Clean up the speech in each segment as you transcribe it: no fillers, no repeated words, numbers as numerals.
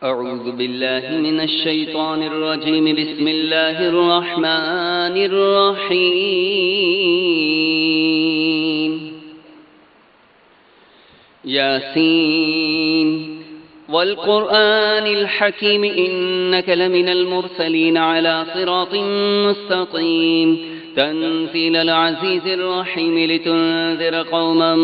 أعوذ بالله من الشيطان الرجيم. بسم الله الرحمن الرحيم. ياسين والقرآن الحكيم إنك لمن المرسلين على صراط مستقيم. تنزيل العزيز الرحيم لتنذر قوما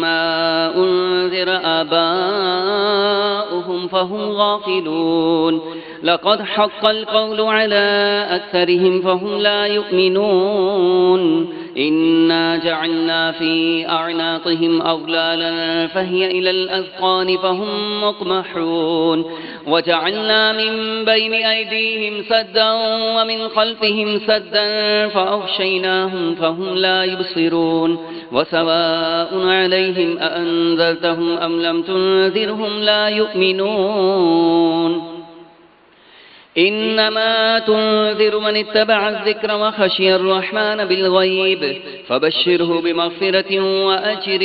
ما أنذر آباؤهم فهم غافلون. لقد حق القول على أكثرهم فهم لا يؤمنون. إنا جعلنا في أعناقهم أغلالا فهي إلى الأذقان فهم مقمحون. وجعلنا من بين أيديهم سدا ومن خلفهم سدا فأغشيناهم فهم لا يبصرون. وسواء عليهم أأنذرتهم أم لم تنذرهم لا يؤمنون. إنما تنذر من اتبع الذكر وخشي الرحمن بالغيب فبشره بمغفرة وأجر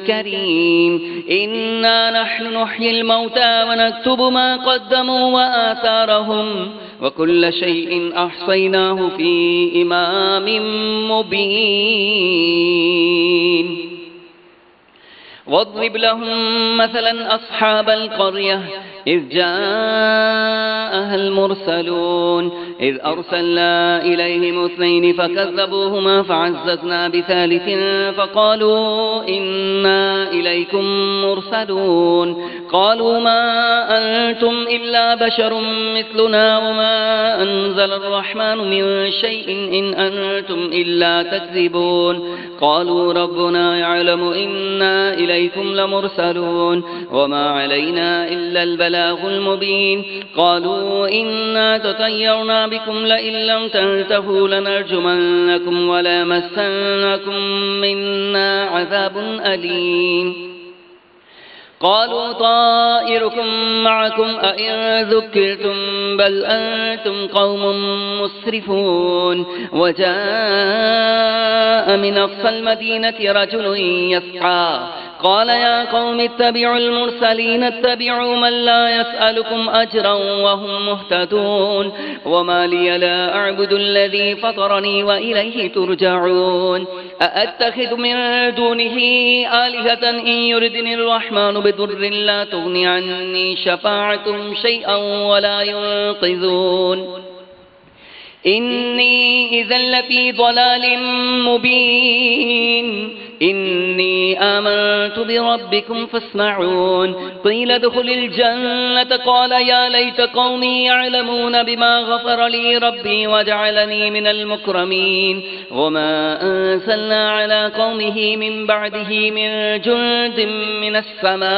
كريم. إنا نحن نحيي الموتى ونكتب ما قدموا وآثارهم وكل شيء أحصيناه في إمام مبين. واضرب لهم مثلا أصحاب القرية إذ جاءها المرسلون إذ أرسلنا إليهم اثنين فكذبوهما فعززنا بثالث فقالوا إنا إليكم مرسلون. قالوا ما أنتم إلا بشر مثلنا وما أنزل الرحمن من شيء إن أنتم إلا تكذبون. قالوا ربنا يعلم إنا إليكم لمرسلون وما علينا إلا البلاغ المبين. قالوا إنا تطيرنا بكم لئن لم تنتهوا لنرجمنكم وليمسنكم منا عذاب أليم. قالوا طائركم معكم أئن ذكرتم بل أنتم قوم مسرفون. وجاء من أقصى المدينة رجل يسعى قال يا قوم اتبعوا المرسلين اتبعوا من لا يسألكم أجرا وهم مهتدون. وما لي لا أعبد الذي فطرني وإليه ترجعون. أأتخذ من دونه آلهة إن يردني الرحمن بضر لا تغني عني شفاعتهم شيئا ولا ينقذون. إني إذا لفي ضلال مبين. إني آمنت بربكم فاسمعون. قيل ادخل الجنة قال يا ليت قومي يعلمون بما غفر لي ربي وجعلني من المكرمين. وما أنزلنا على قومه من بعده من جند من السماء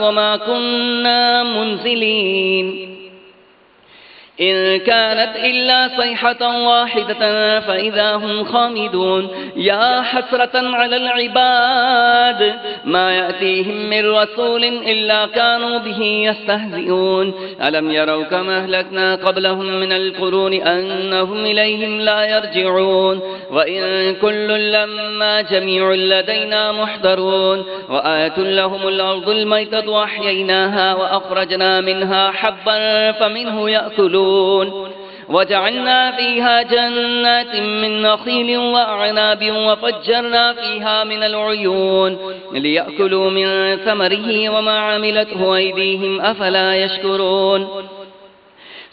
وما كنا منزلين. إن كانت إلا صيحة واحدة فإذا هم خامدون. يا حسرة على العباد ما يأتيهم من رسول إلا كانوا به يستهزئون. ألم يروا كما أهلكنا قبلهم من القرون أنهم إليهم لا يرجعون. وإن كل لما جميع لدينا محضرون. وآية لهم الأرض الميتة وأحييناها وأخرجنا منها حبا فمنه يأكلون. وجعلنا فيها جنات من نخيل وأعناب وفجرنا فيها من العيون ليأكلوا من ثمره وما عملته أيديهم أفلا يشكرون.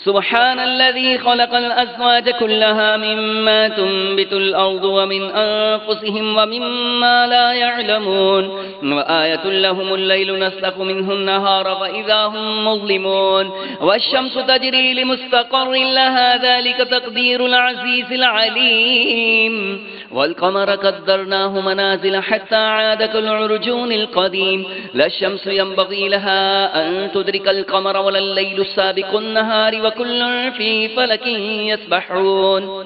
سبحان الذي خلق الأزواج كلها مما تنبت الأرض ومن أنفسهم ومما لا يعلمون. وآية لهم الليل نسلخ منه النهار فإذا هم مظلمون. والشمس تجري لمستقر لها ذلك تقدير العزيز العليم. والقمر قدرناه منازل حتى عاد كالعرجون القديم. لا الشمس ينبغي لها أن تدرك القمر ولا الليل سابق النهار وكل في فلك يسبحون.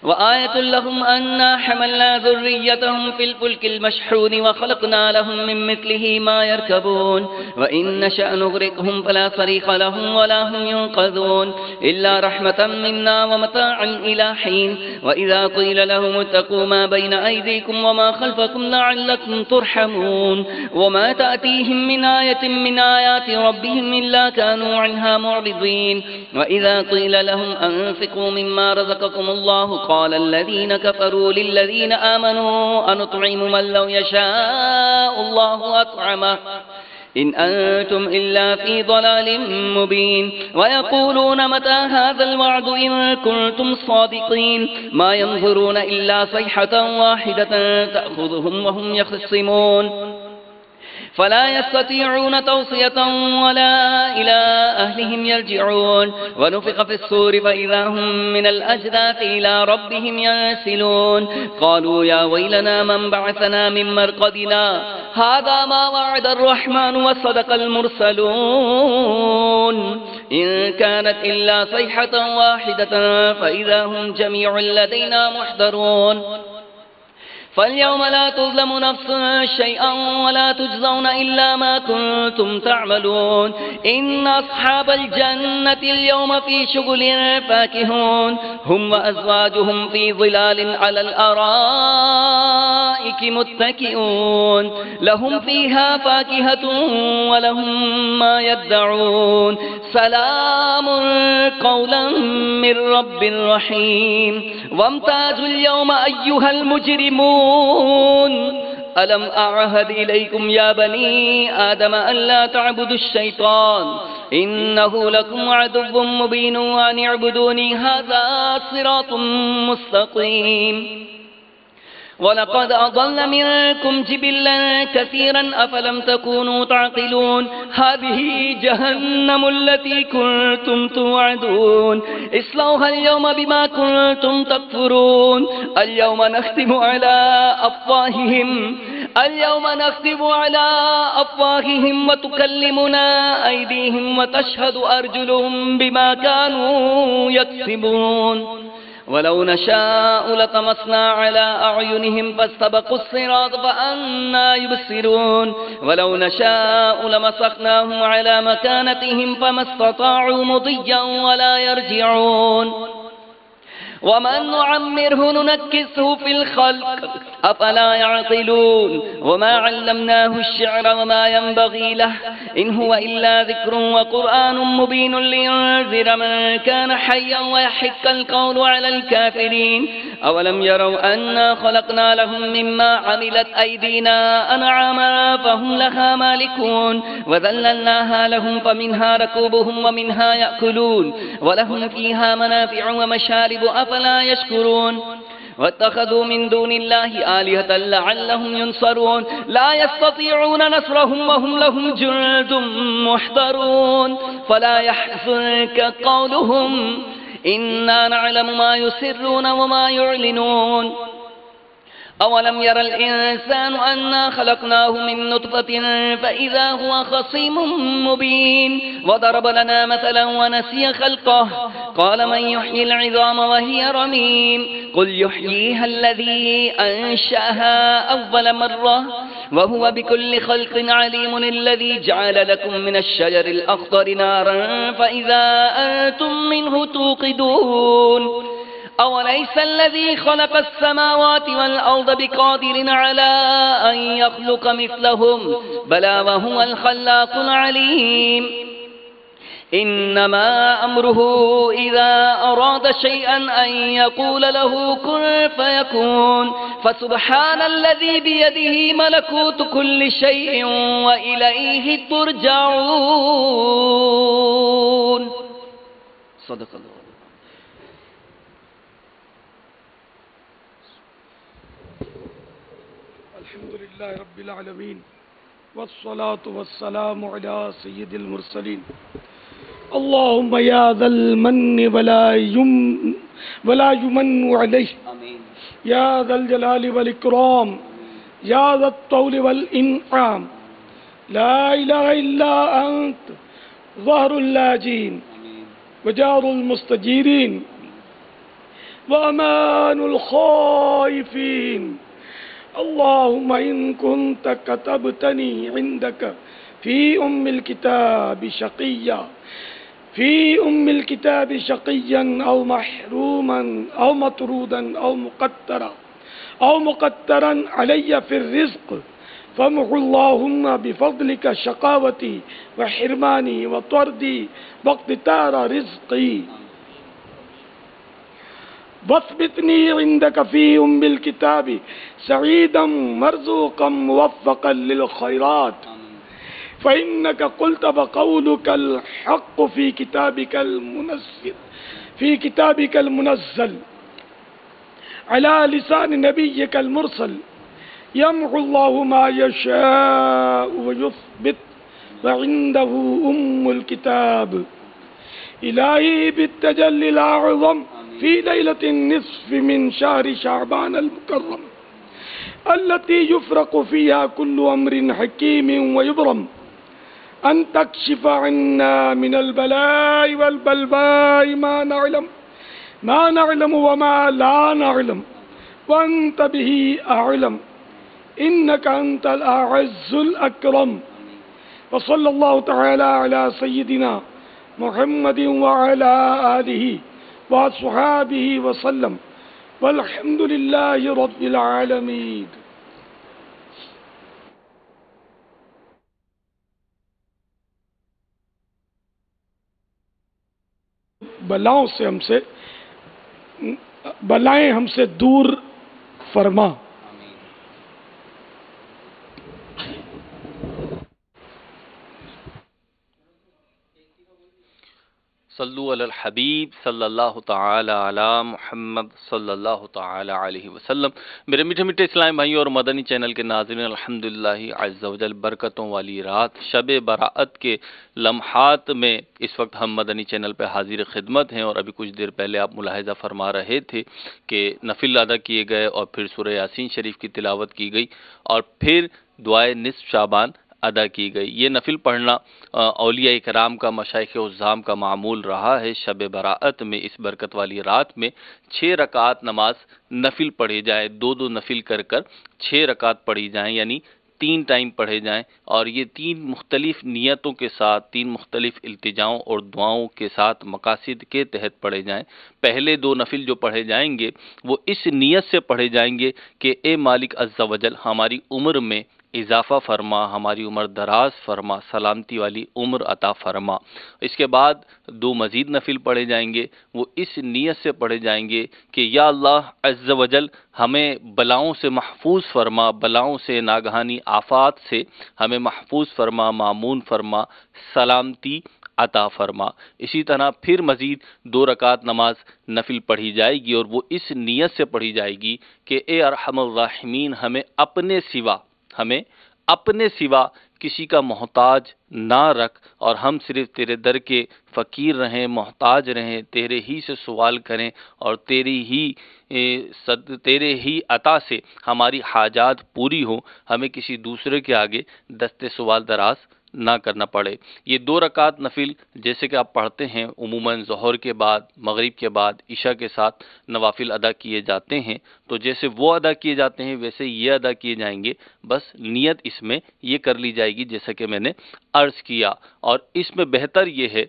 وآية لهم أنا حملنا ذريتهم في الفلك المشحون وخلقنا لهم من مثله ما يركبون وإن نشأ نغرقهم فلا صريخ لهم ولا هم ينقذون إلا رحمة منا ومتاعا إلى حين وإذا قيل لهم اتقوا ما بين أيديكم وما خلفكم لعلكم ترحمون وما تأتيهم من آية من آيات ربهم إلا كانوا عنها معرضين وإذا قيل لهم أنفقوا مما رزقكم الله قال الذين كفروا للذين آمنوا أنطعم من لو يشاء الله أطعمه إن أنتم إلا في ضلال مبين ويقولون متى هذا الوعد إن كنتم صادقين ما ينظرون إلا صيحة واحدة تأخذهم وهم يخصمون فلا يستطيعون توصية ولا إلى أهلهم يرجعون ونفخ في الصور فإذا هم من الأجداث إلى ربهم ينسلون قالوا يا ويلنا من بعثنا من مرقدنا هذا ما وعد الرحمن وصدق المرسلون إن كانت إلا صيحة واحدة فإذا هم جميع لدينا محضرون فاليوم لا تظلم نفس شيئا ولا تجزون إلا ما كنتم تعملون إن أصحاب الجنة اليوم في شغل فاكهون هم وأزواجهم في ظلال على الأرائك متكئون لهم فيها فاكهة ولهم ما يدعون سلام قولا من رب رحيم وامتازوا اليوم أيها المجرمون ألم أعهد إليكم يا بني آدم أن لا تعبدوا الشيطان إنه لكم عدو مبين وأن اعبدوني هذا صراط مستقيم ولقد أضل منكم جبلا كثيرا أفلم تكونوا تعقلون هذه جهنم التي كنتم توعدون اصلوها اليوم بما كنتم تكفرون اليوم نختم على أفواههم وتكلمنا أيديهم وتشهد أرجلهم بما كانوا يكسبون ولو نشاء لطمسنا على أعينهم فاستبقوا الصراط فأنى يبصرون ولو نشاء لمسخناهم على مكانتهم فما استطاعوا مضيا ولا يرجعون ومن نعمره ننكسه في الخلق أفلا يعقلون وما علمناه الشعر وما ينبغي له إن هو إلا ذكر وقرآن مبين لينذر من كان حيا ويحق القول على الكافرين أولم يروا أنا خلقنا لهم مما عملت أيدينا أنعاما فهم لها مالكون وذللناها لهم فمنها ركوبهم ومنها يأكلون ولهم فيها منافع ومشارب أفلا يشكرون واتخذوا من دون الله آلهة لعلهم ينصرون لا يستطيعون نصرهم وهم لهم جند محضرون فلا يحزنك قولهم إنا نعلم ما يسرون وما يعلنون أولم ير الإنسان أنا خلقناه من نطفة فإذا هو خصيم مبين وضرب لنا مثلا ونسي خلقه قال من يحيي العظام وهي رميم قل يحييها الذي أنشأها أول مرة وهو بكل خلق عليم الذي جعل لكم من الشجر الأخضر نارا فإذا أنتم منه توقدون أوليس الذي خلق السماوات والأرض بقادر على أن يخلق مثلهم بلى وهو الخلاق العليم إنما أمره إذا أراد شيئا أن يقول له كن فيكون فسبحان الذي بيده ملكوت كل شيء وإليه ترجعون صدق الله. الحمد لله رب العالمين والصلاة والسلام على سيد المرسلين اللهم يا ذا المن ولا يمن عليه يا ذا الجلال والإكرام يا ذا الطول والإنعام لا إله إلا أنت ظهر اللاجين وجار المستجيرين وأمان الخائفين. اللهم إن كنت كتبتني عندك في أم الكتاب شقيا أو محروما أو مطرودا أو مقترا علي في الرزق، فامح اللهم بفضلك شقاوتي وحرماني وطردي واقتتار رزقي، واثبتني عندك في أم الكتاب سعيدا مرزوقا موفقا للخيرات، فإنك قلت وقولك الحق في كتابك المنزل على لسان نبيك المرسل، يمحو الله ما يشاء ويثبت وعنده أم الكتاب. إلهي بالتجلي الأعظم في ليلة النصف من شهر شعبان المكرم التي يفرق فيها كل أمر حكيم ويبرم، أن تكشف عنا من البلاء والبلواء ما نعلم وما لا نعلم، وأنت به أعلم، إنك أنت الأعز الأكرم. وصلى الله تعالى على سيدنا محمد وعلى آله وصحابه وسلم، والحمد لله رب العالمين. بلائیں ہم سے دور فرما. صلو علی الحبیب صلی اللہ تعالی علی محمد صلی اللہ تعالی علیہ وسلم. میرے میٹھے میٹھے اسلام بھائیوں اور مدنی چینل کے ناظرین، الحمدللہ عز و جل برکتوں والی رات شب براءت کے لمحات میں اس وقت ہم مدنی چینل پہ حاضر خدمت ہیں، اور ابھی کچھ دیر پہلے آپ ملاحظہ فرما رہے تھے کہ نفل ادا کیے گئے اور پھر سورہ یاسین شریف کی تلاوت کی گئی اور پھر دعائے نصف شعبان ادا کی گئی. یہ نفل پڑھنا اولیاء کرام کا، مشائخ عظام کا معمول رہا ہے. شب براءت میں اس برکت والی رات میں 6 رکعت نماز نفل پڑھی جائے، 2 نفل کر 6 رکعت پڑھی جائیں، یعنی 3 ٹائم پڑھے جائیں، اور یہ 3 مختلف نیتوں کے ساتھ، 3 مختلف التجاؤں اور دعاؤں کے ساتھ مقاصد کے تحت پڑھے جائیں. پہلے 2 نفل جو پڑھے جائیں گے وہ اس نیت سے پڑھے جائیں گے کہ اے مالک عز و جل ہماری عمر میں اضافہ فرما، ہماری عمر دراز فرما، سلامتی والی عمر عطا فرما. اس کے بعد 2 مزید نفل پڑھے جائیں گے، وہ اس نیت سے پڑھے جائیں گے کہ یا اللہ عز و جل ہمیں بلاؤں سے محفوظ فرما، بلاؤں سے، ناگہانی آفات سے ہمیں محفوظ فرما، مامون فرما، سلامتی عطا فرما. اسی طرح پھر مزید 2 رکعت نماز نفل پڑھی جائے گی، اور وہ اس نیت سے پڑھی جائے گی کہ اے ارحم الراحمین ہمیں اپنے سوا کسی کا محتاج نہ رکھ، اور ہم صرف تیرے در کے فقیر رہیں، محتاج رہیں، تیرے ہی سے سوال کریں، اور تیرے ہی عطا سے ہماری حاجات پوری ہوں، ہمیں کسی دوسرے کے آگے دست سوال دراز نہ کرنا پڑے. یہ 2 رکعت نفل جیسے کہ آپ پڑھتے ہیں عموماً ظہر کے بعد، مغرب کے بعد، عشاء کے ساتھ نوافل ادا کیے جاتے ہیں، تو جیسے وہ ادا کیے جاتے ہیں ویسے یہ ادا کیے جائیں گے. بس نیت اس میں یہ کر لی جائے گی جیسا کہ میں نے عرض کیا. اور اس میں بہتر یہ ہے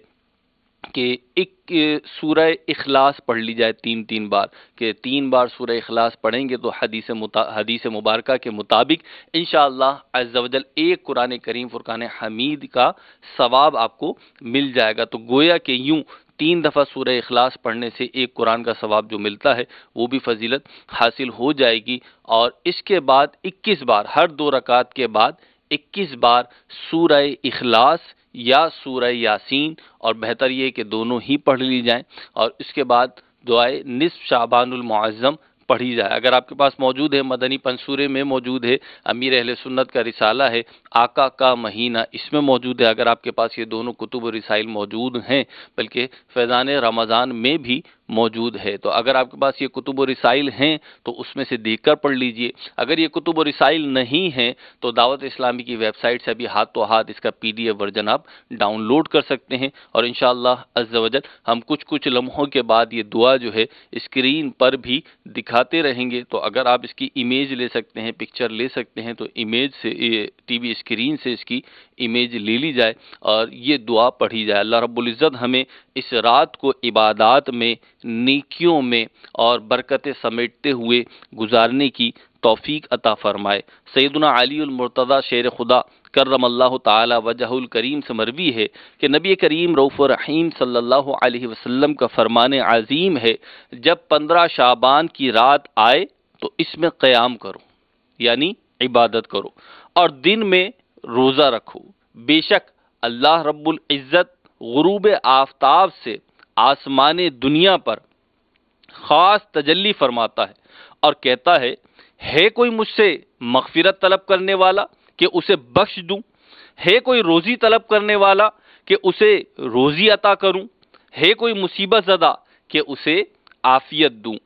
کہ ایک سورہ اخلاص پڑھ لی جائے 3 بار، کہ 3 بار سورہ اخلاص پڑھیں گے تو حدیث مبارکہ کے مطابق انشاءاللہ عز و جل ایک قرآن کریم فرقان حمید کا ثواب آپ کو مل جائے گا. تو گویا کہ یوں 3 دفعہ سورہ اخلاص پڑھنے سے ایک قرآن کا ثواب جو ملتا ہے وہ بھی فضیلت حاصل ہو جائے گی. اور اس کے بعد 21 بار، ہر 2 رکعت کے بعد 21 بار سورہ اخلاص یا سورہ یاسین، اور بہتر یہ کہ دونوں ہی پڑھ لی جائیں. اور اس کے بعد دعائے نصف شعبان المعظم پڑھی جائے. اگر آپ کے پاس موجود ہے مدنی پنصورے میں موجود ہے، امیر اہل سنت کا رسالہ ہے آقا کا مہینہ، اس میں موجود ہے. اگر آپ کے پاس یہ دونوں کتب و رسائل موجود ہیں، بلکہ فیضان رمضان میں بھی موجود ہے۔ تو اگر آپ کے پاس یہ کتب و رسائل ہیں تو اس میں سے دیکھ کر پڑھ لیجئے، اگر یہ کتب و رسائل نہیں ہیں تو دعوت اسلامی کی ویب سائٹ سے ابھی ہاتھ تو ہاتھ اس کا PDF ورژن آپ ڈاؤن لوڈ کر سکتے ہیں، اور انشاءاللہ عز و جل ہم کچھ لمحوں کے بعد یہ دعا جو ہے اسکرین پر بھی دکھاتے رہیں گے۔ تو اگر آپ اس کی امیج لے سکتے ہیں، پکچر لے سکتے ہیں، تو امیج سے ٹی وی اسکرین سے اس کی امیج لے لی جائے اور یہ دعا پڑھی جائے۔ اللہ رب العزت ہمیں اس رات کو عبادات میں، نیکیوں میں اور برکتیں سمیٹتے ہوئے گزارنے کی توفیق عطا فرمائے۔ سیدنا علی المرتضی شیر خدا کرم اللہ تعالی وجہ الکریم سے مروی ہے کہ نبی کریم رؤوف رحیم صلی اللہ علیہ وسلم کا فرمان عظیم ہے، جب 15 شعبان کی رات آئے تو اس میں قیام کرو، یعنی عبادت کرو، اور دن میں روزہ رکھو، بے شک اللہ رب العزت غروب آفتاب سے آسمان دنیا پر خاص تجلی فرماتا ہے اور کہتا ہے کوئی مجھ سے مغفرت طلب کرنے والا کہ اسے بخش دوں؟ ہے کوئی روزی طلب کرنے والا کہ اسے روزی عطا کروں؟ ہے کوئی مصیبت زدہ کہ اسے عافیت دوں؟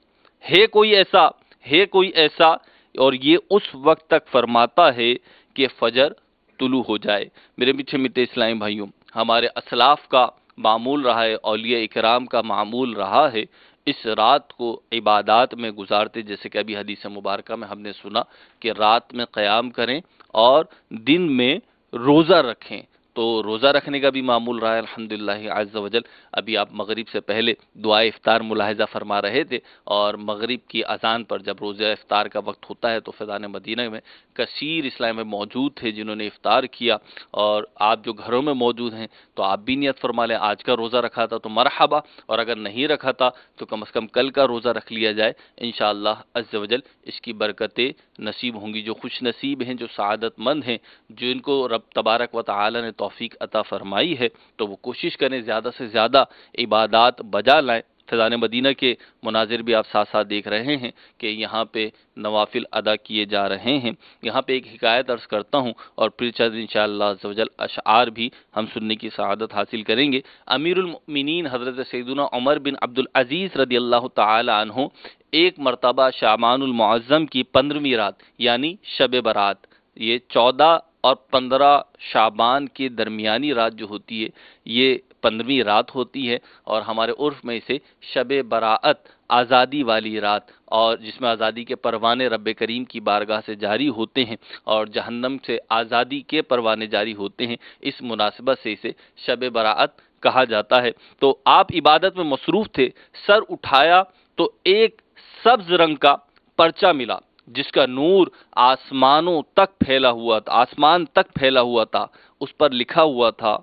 ہے کوئی ایسا، اور یہ اس وقت تک فرماتا ہے کہ فجر طلوع ہو جائے۔ میرے میٹھے میٹھے اسلامی بھائیوں، ہمارے اسلاف کا معمول رہا ہے، اولیاء اکرام کا معمول رہا ہے، اس رات کو عبادات میں گزارتے، جیسے کہ ابھی حدیث مبارکہ میں ہم نے سنا کہ رات میں قیام کریں اور دن میں روزہ رکھیں۔ تو روزہ رکھنے کا بھی معمول رہا ہے الحمدللہ عز و جل۔ ابھی آپ مغرب سے پہلے دعائے افطار ملاحظہ فرما رہے تھے، اور مغرب کی اذان پر جب روزہ افطار کا وقت ہوتا ہے تو فیضان مدینہ میں کثیر اسلام میں موجود تھے جنہوں نے افطار کیا، اور آپ جو گھروں میں موجود ہیں تو آپ بھی نیت فرما لیں آج کا روزہ رکھا تھا تو مرحبا، اور اگر نہیں رکھا تھا تو کم از کم کل کا روزہ رکھ لیا جائے، انشاءاللہ عز و جل اس کی برکتیں نصیب ہوں گی۔ جو خوش نصیب ہیں، جو سعادت مند ہیں، جن کو رب تبارک و تعالی نے توفیق عطا فرمائی ہے، تو وہ کوشش کریں زیادہ سے زیادہ عبادات بجا لائیں۔ فیضان مدینہ کے مناظر بھی آپ ساتھ ساتھ دیکھ رہے ہیں کہ یہاں پہ نوافل ادا کیے جا رہے ہیں۔ یہاں پہ ایک حکایت عرض کرتا ہوں اور پھر چند انشاءاللہ عز و جل اشعار بھی ہم سننے کی سعادت حاصل کریں گے۔ امیر المؤمنین حضرت سیدنا عمر بن عبدالعزیز رضی اللہ تعالی عنہ ایک مرتبہ شعبان المعظم کی 15ویں رات یعنی شب برات، یہ 14 اور 15 شعبان کے درمیانی رات جو ہوتی ہے یہ 15ویں رات ہوتی ہے، اور ہمارے عرف میں اسے شب براءت، آزادی والی رات، اور جس میں آزادی کے پروانے رب کریم کی بارگاہ سے جاری ہوتے ہیں اور جہنم سے آزادی کے پروانے جاری ہوتے ہیں، اس مناسبت سے اسے شب براءت کہا جاتا ہے۔ تو آپ عبادت میں مصروف تھے، سر اٹھایا تو ایک سبز رنگ کا پرچہ ملا جس کا نور آسمانوں تک پھیلا ہوا تھا، آسمان تک پھیلا ہوا تھا۔ اس پر لکھا ہوا تھا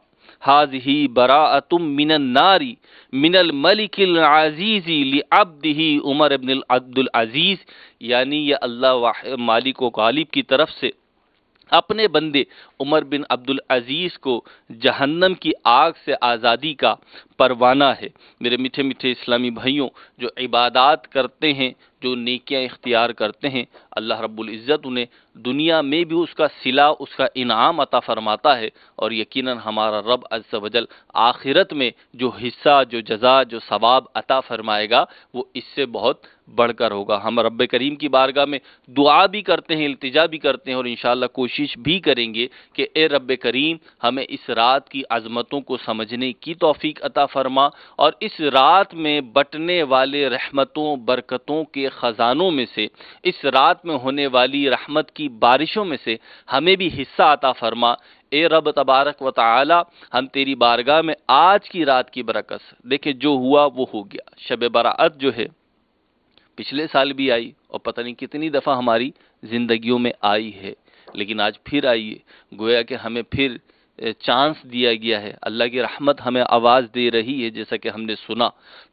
ھذہ براءۃ من النار من الملک العزیز لعبدہ عمر بن عبدالعزیز، یعنی یہ اللہ مالک و غالب کی طرف سے اپنے بندے عمر بن عبدالعزیز کو جہنم کی آگ سے آزادی کا پروانہ ہے۔ میرے میٹھے میٹھے اسلامی بھائیوں، جو عبادات کرتے ہیں، جو نیکیاں اختیار کرتے ہیں، اللہ رب العزت انہیں دنیا میں بھی اس کا صلہ، اس کا انعام عطا فرماتا ہے، اور یقیناً ہمارا رب عز و جل آخرت میں جو حصہ، جو جزا، جو ثواب عطا فرمائے گا وہ اس سے بہت بڑھ کر ہوگا۔ ہم رب کریم کی بارگاہ میں دعا بھی کرتے ہیں، التجا بھی کرتے ہیں، اور انشاءاللہ کوشش بھی کریں گے کہ اے رب کریم ہمیں اس رات کی عظمتوں کو سمجھنے کی توفیق عطا فرما، اور اس رات میں بٹنے والے رحمتوں، برکتوں کے خزانوں میں سے، اس رات میں ہونے والی رحمت کی بارشوں میں سے ہمیں بھی حصہ عطا فرما۔ اے رب تبارک و تعالی، ہم تیری بارگاہ میں آج کی رات کی برکت سے، دیکھیں جو ہوا وہ ہو گیا، شب براءت جو ہے پچھلے سال بھی آئی اور پتہ نہیں کتنی دفعہ ہماری زندگیوں میں آئی ہے، لیکن آج پھر آئی ہے، گویا کہ ہمیں پھر چانس دیا گیا ہے، اللہ کی رحمت ہمیں آواز دے رہی ہے جیسا کہ ہم نے سنا،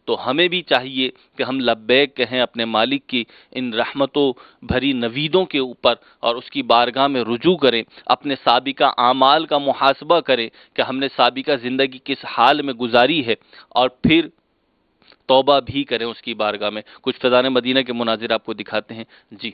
تو ہمیں بھی چاہیے کہ ہم لبیک کہیں اپنے مالک کی ان رحمتوں بھری نویدوں کے اوپر، اور اس کی بارگاہ میں رجوع کریں، اپنے سابقہ اعمال کا محاسبہ کریں کہ ہم نے سابقہ زندگی کس حال میں گزاری ہے، اور پھر توبہ بھی کریں اس کی بارگاہ میں۔ کچھ فیضان مدینہ کے مناظر آپ کو دکھاتے ہیں۔ جی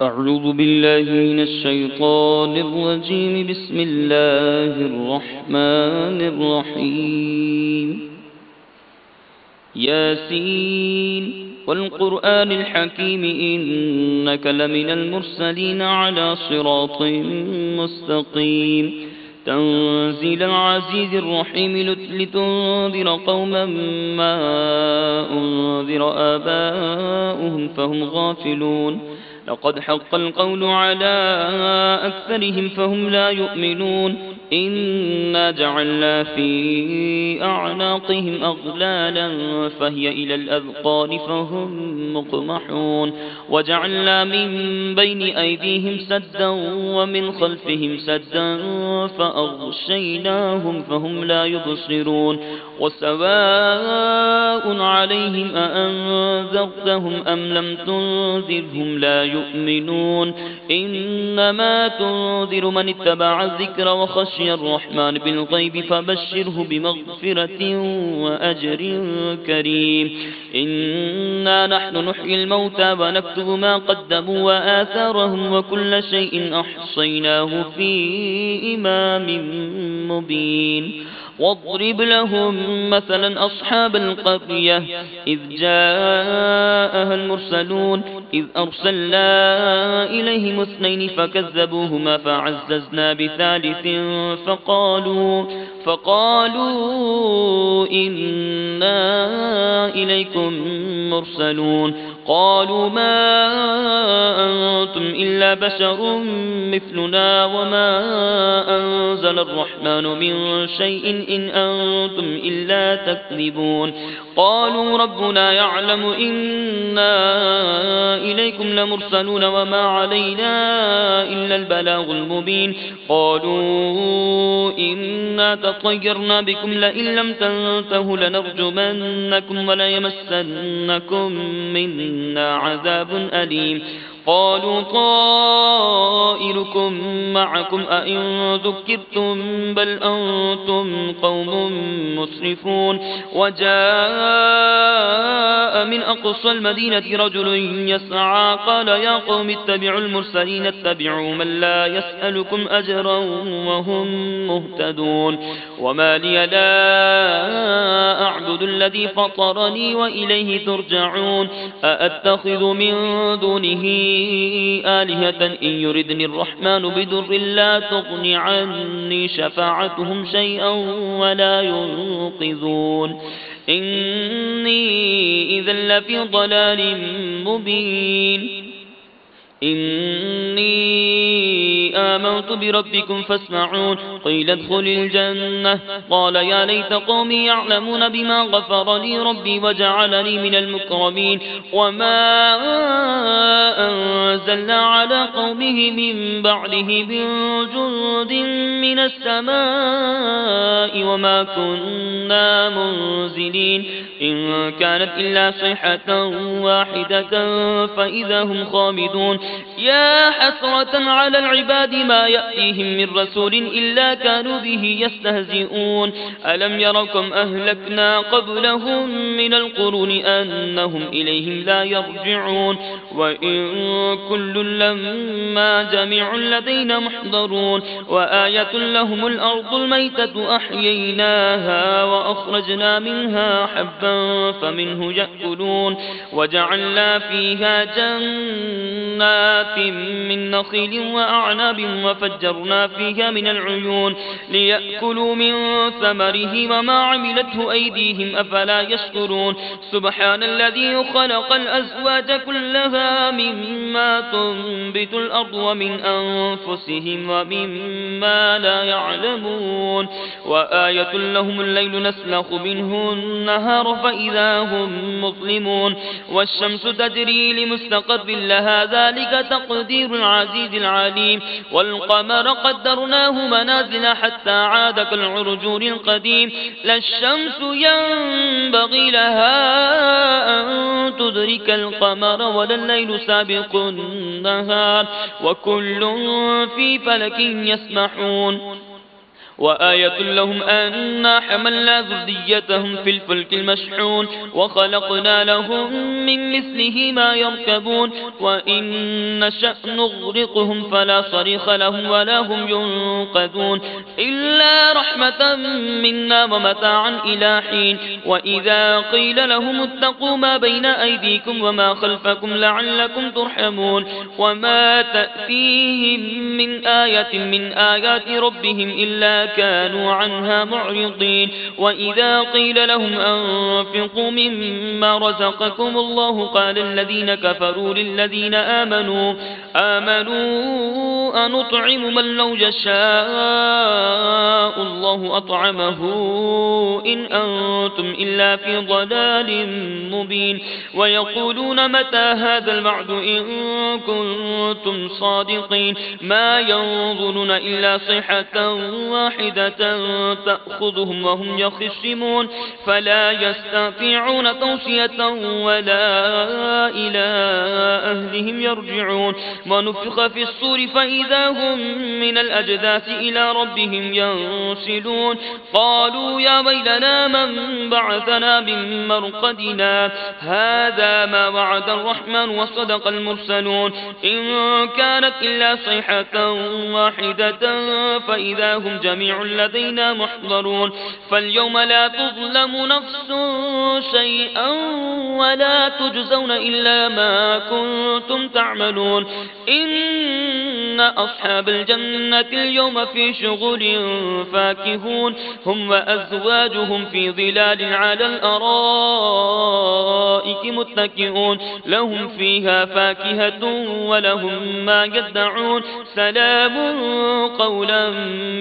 أعوذ بالله من الشيطان الرجيم. بسم الله الرحمن الرحيم. ياسين والقرآن الحكيم إنك لمن المرسلين على صراط مستقيم. تنزيل العزيز الرحيم لتنذر قوما ما أنذر آباؤهم فهم غافلون. لقد حق القول على أكثرهم فهم لا يؤمنون. إنا جعلنا في أعناقهم أغلالا فهي إلى الأذقان فهم مقمحون. وجعلنا من بين أيديهم سدا ومن خلفهم سدا فأغشيناهم فهم لا يبصرون. وسواء عليهم أأنذرتهم أم لم تنذرهم لا يؤمنون. إنما تنذر من اتبع الذكر وخشي الرحمن بالغيب فبشره بمغفرة وأجر كريم. إنا نحن نحيي الموتى ونكتب ما قدموا وآثارهم وكل شيء أحصيناه في إمام مبين. واضرب لهم مثلا أصحاب القرية إذ جاءها المرسلون إذ أرسلنا إليهم اثنين فكذبوهما فعززنا بثالث فقالوا إنا إليكم مرسلون. قالوا ما أنتم إلا بشر مثلنا وما أنزل الرحمن من شيء إن أنتم إلا تكذبون. قالوا ربنا يعلم إنا إليكم لمرسلون وما علينا إلا البلاغ المبين. قالوا إنا تطيرنا بكم لئن لم تنتهوا لنرجمنكم وليمسنكم منا عذاب أليم. قالوا طائركم معكم أئن ذكرتم بل أنتم قوم مسرفون. وجاء من أقصى المدينة رجل يسعى قال يا قوم اتبعوا المرسلين اتبعوا من لا يسألكم أجرا وهم مهتدون. وما لي لا أعبد الذي فطرني وإليه ترجعون. أأتخذ من دونه آلهة إن يردني الرحمن بضر لا تغن عني شفاعتهم شيئا ولا ينقذون. إني إذا لفي ضلال مبين. إني آمنت بربكم فاسمعون. قيل ادخل الجنة قال يا ليت قومي يعلمون بما غفر لي ربي وجعلني من المكرمين. وما أنزلنا على قومه من بعده من جند من السماء وما كنا منزلين. إن كانت إلا صيحة واحدة فإذا هم خامدون. يا حسرة على العباد ما يأتيهم من رسول إلا كانوا به يستهزئون ألم يركم أهلكنا قبلهم من القرون أنهم إليهم لا يرجعون وإن كل لما جميع لدينا محضرون وآية لهم الأرض الميتة أحييناها وأخرجنا منها حبا فمنه يأكلون وجعلنا فيها جنات من نخيل وأعناب وفجرنا فيها من العيون ليأكلوا من ثمره وما عملته أيديهم أفلا يشكرون سبحان الذي خلق الأزواج كلها مما تنبت الأرض ومن أنفسهم ومما لا يعلمون وآية لهم الليل نسلخ منه النهار فإذا هم مظلمون والشمس تجري لمستقر لها ذلك تقدير العزيز العليم والقمر قدرناه منازل حتى عاد كالعرجون القديم لا الشمس ينبغي لها أن تدرك القمر ولا الليل سابق النهار وكل في فلك يسبحون وآية لهم أنا حملنا ذريتهم في الفلك المشحون وخلقنا لهم من مثله ما يركبون وإن نشأ نغرقهم فلا صريخ لهم ولا هم ينقذون إلا رحمة منا ومتاعا إلى حين وإذا قيل لهم اتقوا ما بين أيديكم وما خلفكم لعلكم ترحمون وما تأتيهم من آية من آيات ربهم إلا كانوا عنها معرضين وإذا قيل لهم أنفقوا مما رزقكم الله قال الذين كفروا للذين آمنوا أنطعم من لو يشاء الله أطعمه إن أنتم إلا في ضلال مبين ويقولون متى هذا الوعد إن كنتم صادقين ما ينظرون إلا صيحة واحدة تأخذهم وهم يخصمون فلا يستطيعون توصية ولا إلى أهلهم يرجعون ونفخ في الصور فإذا هم من الأجداث إلى ربهم ينسلون قالوا يا ويلنا من بعثنا من مرقدنا هذا ما وعد الرحمن وصدق المرسلون إن كانت إلا صيحة واحدة فإذا هم جميع لدينا محضرون فاليوم لا تظلم نفس شيئا ولا تجزون إلا ما كنتم تعملون إن أصحاب الجنة اليوم في شغل فاكهون هم وأزواجهم في ظلال على الأرائك متكئون لهم فيها فاكهة ولهم ما يدعون سلام قولا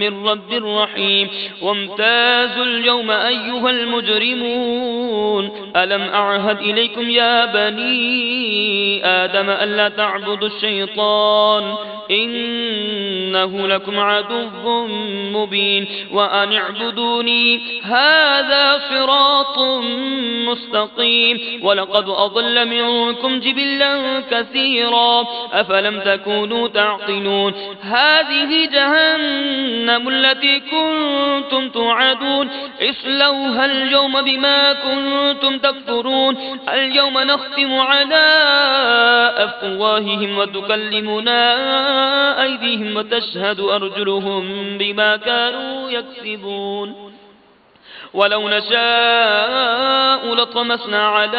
من رب رحيم وامتازوا اليوم أيها المجرمون ألم أعهد إليكم يا بني آدم ألا تعبدوا الشيطان إنه لكم عدو مبين وأن اعبدوني هذا صراط مستقيم ولقد أضل منكم جبلا كثيرا أفلم تكونوا تعقلون هذه جهنم التي كنتم توعدون اصلوها اليوم بما كنتم تكفرون اليوم نختم على أفواههم وتكلمنا أيديهم وتشهد أرجلهم بما كانوا يكسبون ولو نشاء لطمسنا على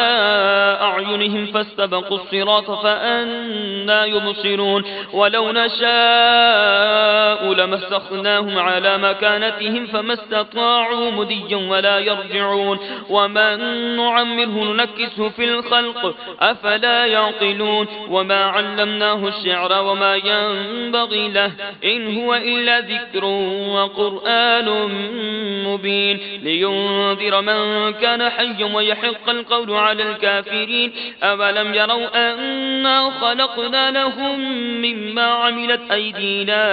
أعينهم فاستبقوا الصراط فأنى يبصرون ولو نشاء لمسخناهم على مكانتهم فما استطاعوا مديا ولا يرجعون ومن نعمره ننكسه في الخلق أفلا يعقلون وما علمناه الشعر وما ينبغي له إن هو إلا ذكر وقرآن مبين لينذر من كان حيا ويحق القول على الكافرين أولم يروا أنا خلقنا لهم مما عملت أيدينا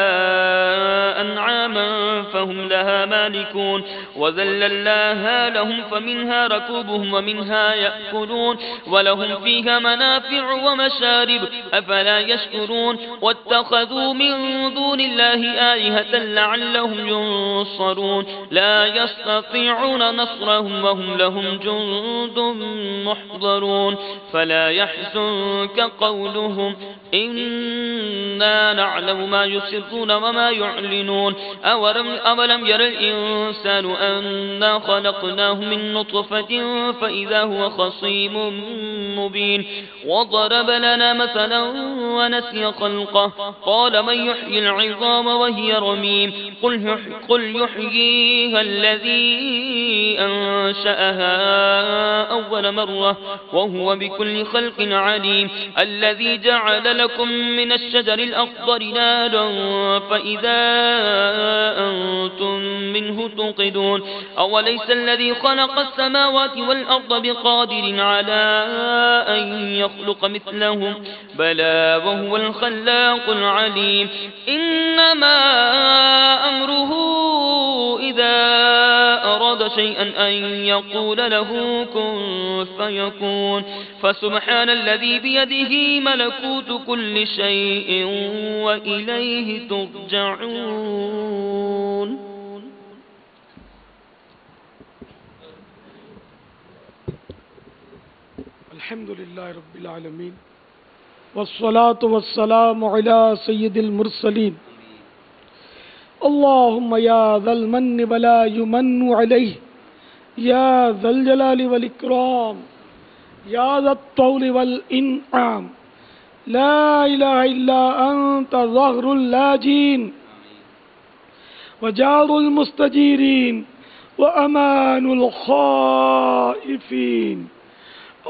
أنعاما فهم لها مالكون وذللناها لهم فمنها ركوبهم ومنها يأكلون ولهم فيها منافع ومشارب أفلا يشكرون واتخذوا من دون الله آلهة لعلهم ينصرون لا يستطيعون نصرهم وهم لهم جند محضرون فلا يحزنك قولهم إنا نعلم ما يسرون وما يعلنون أولم ير الإنسان أنا خلقناه من نطفة فإذا هو خصيم مبين وضرب لنا مثلا ونسي خلقه قال من يحيي العظام وهي رميم قل يحييها الذي أنشأها أول مرة وهو بكل خلق عليم الذي جعل لكم من الشجر الأخضر نارا فإذا أنتم منه توقدون أوليس الذي خلق السماوات والأرض بقادر على أن يخلق مثلهم بلى وهو الخلاق العليم إنما أمره إذا أراد شيئا أن يقول له كن فيكون فسبحان الذي بيده ملكوت كل شيء وإليه ترجعون. الحمد لله رب العالمين والصلاة والسلام على سيد المرسلين اللهم يا ذا المن ولا يمن عليه يا ذا الجلال والإكرام يا ذا الطول والإنعام لا إله إلا أنت ظهر اللاجين وجار المستجيرين وأمان الخائفين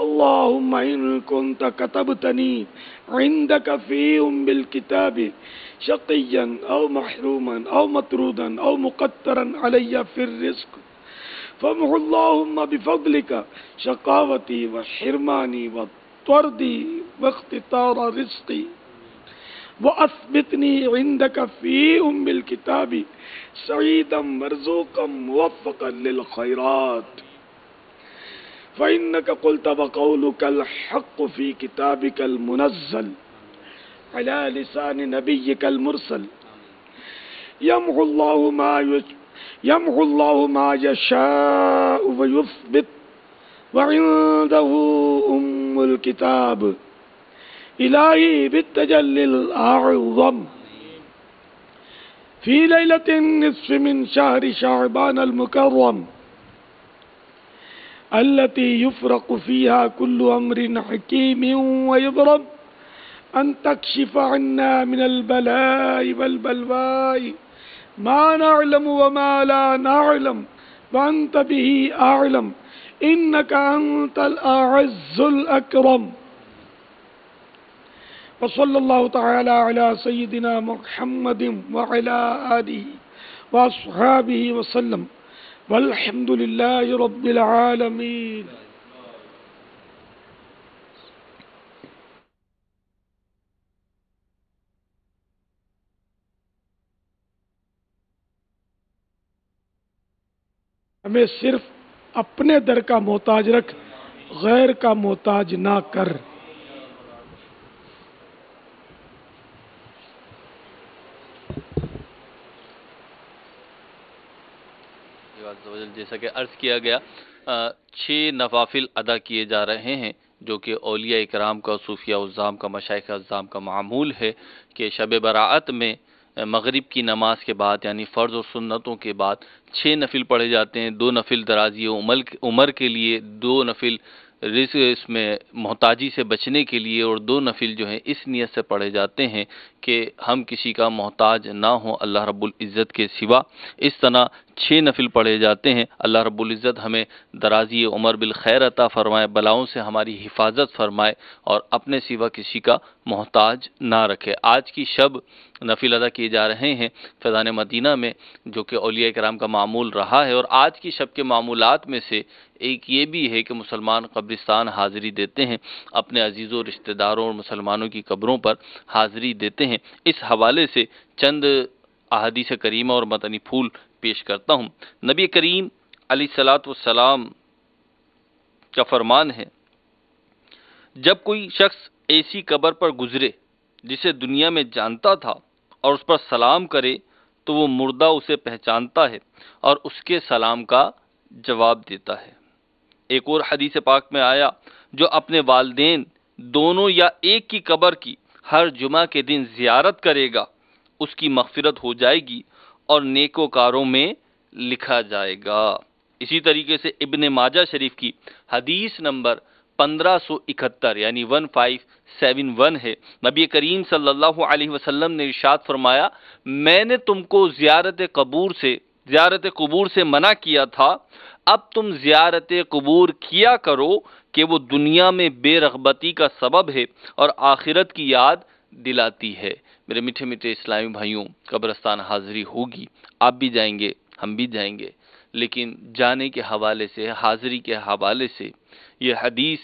اللهم إن كنت كتبتني عندك في بالكتاب شقيا أو محروما أو مطرودا أو مقترا علي في الرزق فامح اللهم بفضلك شقاوتي وحرماني وطردي واختطار رزقي وأثبتني عندك في بالكتاب سعيدا مرزوقا موفقا للخيرات فإنك قلت وقولك الحق في كتابك المنزل على لسان نبيك المرسل يمحو الله ما يشاء ويثبت وعنده أم الكتاب إلهي بالتجلي الأعظم في ليلة النصف من شهر شعبان المكرم التي يفرق فيها كل أمر حكيم ويبرم أن تكشف عنا من البلاء والبلواء ما نعلم وما لا نعلم وأنت به أعلم إنك أنت الأعز الأكرم وصلى الله تعالى على سيدنا محمد وعلى آله وأصحابه وسلم والحمد لله رب العالمين. ہمیں صرف اپنے در کا محتاج رکھ غیر کا محتاج نہ کر. جیسا کہ عرض کیا گیا 6 نوافل ادا کیے جا رہے ہیں جو کہ اولیاء اکرام کا صوفیاء اعظام کا مشائخ اعظام کا معمول ہے کہ شب براعت میں مغرب کی نماز کے بعد یعنی فرض و سنتوں کے بعد 6 نفل پڑھے جاتے ہیں. 2 نفل درازی عمر کے لیے, 2 نفل رزق اس میں محتاجی سے بچنے کے لیے، اور 2 نفل جو ہیں اس نیت سے پڑھے جاتے ہیں کہ ہم کسی کا محتاج نہ ہوں اللہ رب العزت کے سوا۔ اس طرح 6 نفل پڑھے جاتے ہیں۔ اللہ رب العزت ہمیں درازی عمر بالخیر عطا فرمائے، بلاؤں سے ہماری حفاظت فرمائے، اور اپنے سوا کسی کا محتاج نہ رکھے۔ آج کی شب نفل ادا کیے جا رہے ہیں فیضان مدینہ میں، جو کہ اولیاء کرام کا معمول رہا ہے، اور آج کی شب کے معمولات میں سے ایک یہ بھی ہے کہ مسلمان قبرستان حاضری دیتے ہیں، اپنے عزیزوں، رشتہ داروں اور مسلمانوں کی قبروں پر حاضری دیتے ہیں۔ اس حوالے سے چند احادیث کریمہ اور مدنی پھول پیش کرتا ہوں۔ نبی کریم علیہ الصلوۃ والسلام کا فرمان ہے، جب کوئی شخص ایسی قبر پر گزرے جسے دنیا میں جانتا تھا اور اس پر سلام کرے تو وہ مردہ اسے پہچانتا ہے اور اس کے سلام کا جواب دیتا ہے۔ ایک اور حدیث پاک میں آیا، جو اپنے والدین دونوں یا ایک کی قبر کی ہر جمعہ کے دن زیارت کرے گا اس کی مغفرت ہو جائے گی اور نیکوکاروں میں لکھا جائے گا۔ اسی طریقے سے ابن ماجہ شریف کی حدیث نمبر 1571 یعنی 1571 ہے، نبی کریم صلی اللہ علیہ وسلم نے ارشاد فرمایا، میں نے تم کو زیارت قبور سے منع کیا تھا، اب تم زیارت قبور کیا کرو کہ وہ دنیا میں بے رغبتی کا سبب ہے اور آخرت کی یاد دلاتی ہے۔ میرے میٹھے میٹھے اسلامی بھائیوں، قبرستان حاضری ہوگی، آپ بھی جائیں گے، ہم بھی جائیں گے، لیکن جانے کے حوالے سے، حاضری کے حوالے سے یہ حدیث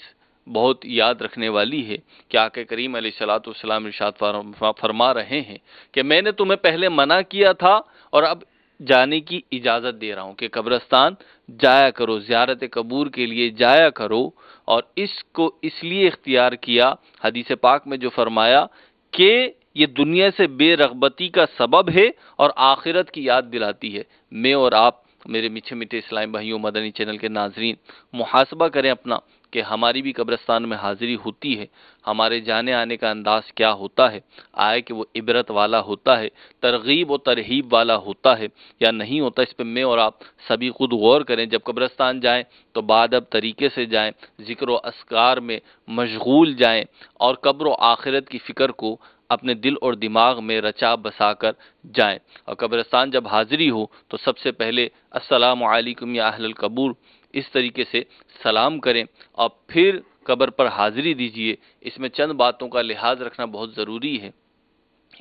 بہت یاد رکھنے والی ہے کہ آقا کریم علیہ الصلوۃ والسلام ارشاد فرما رہے ہیں کہ میں نے تمہیں پہلے منع کیا تھا اور اب جانے کی اجازت دے رہا ہوں کہ قبرستان جایا کرو، زیارت قبور کے لیے جایا کرو، اور اس کو اس لیے اختیار کیا، حدیث پاک میں جو فرمایا کہ یہ دنیا سے بے رغبتی کا سبب ہے اور آخرت کی یاد دلاتی ہے۔ میں اور آپ، میرے میٹھے میٹھے اسلامی بھائیوں، مدنی چینل کے ناظرین، محاسبہ کریں اپنا کہ ہماری بھی قبرستان میں حاضری ہوتی ہے، ہمارے جانے آنے کا انداز کیا ہوتا ہے، آئے کہ وہ عبرت والا ہوتا ہے، ترغیب و ترہیب والا ہوتا ہے یا نہیں ہوتا، اس پہ میں اور آپ سبھی خود غور کریں۔ جب قبرستان جائیں تو بادب طریقے سے جائیں، ذکر و اذکار میں مشغول جائیں، اور قبر و آخرت کی فکر کو اپنے دل اور دماغ میں رچا بسا کر جائیں۔ اور قبرستان جب حاضری ہو تو سب سے پہلے السلام علیکم یا اہل القبور اس طریقے سے سلام کریں اور پھر قبر پر حاضری دیجئے۔ اس میں چند باتوں کا لحاظ رکھنا بہت ضروری ہے۔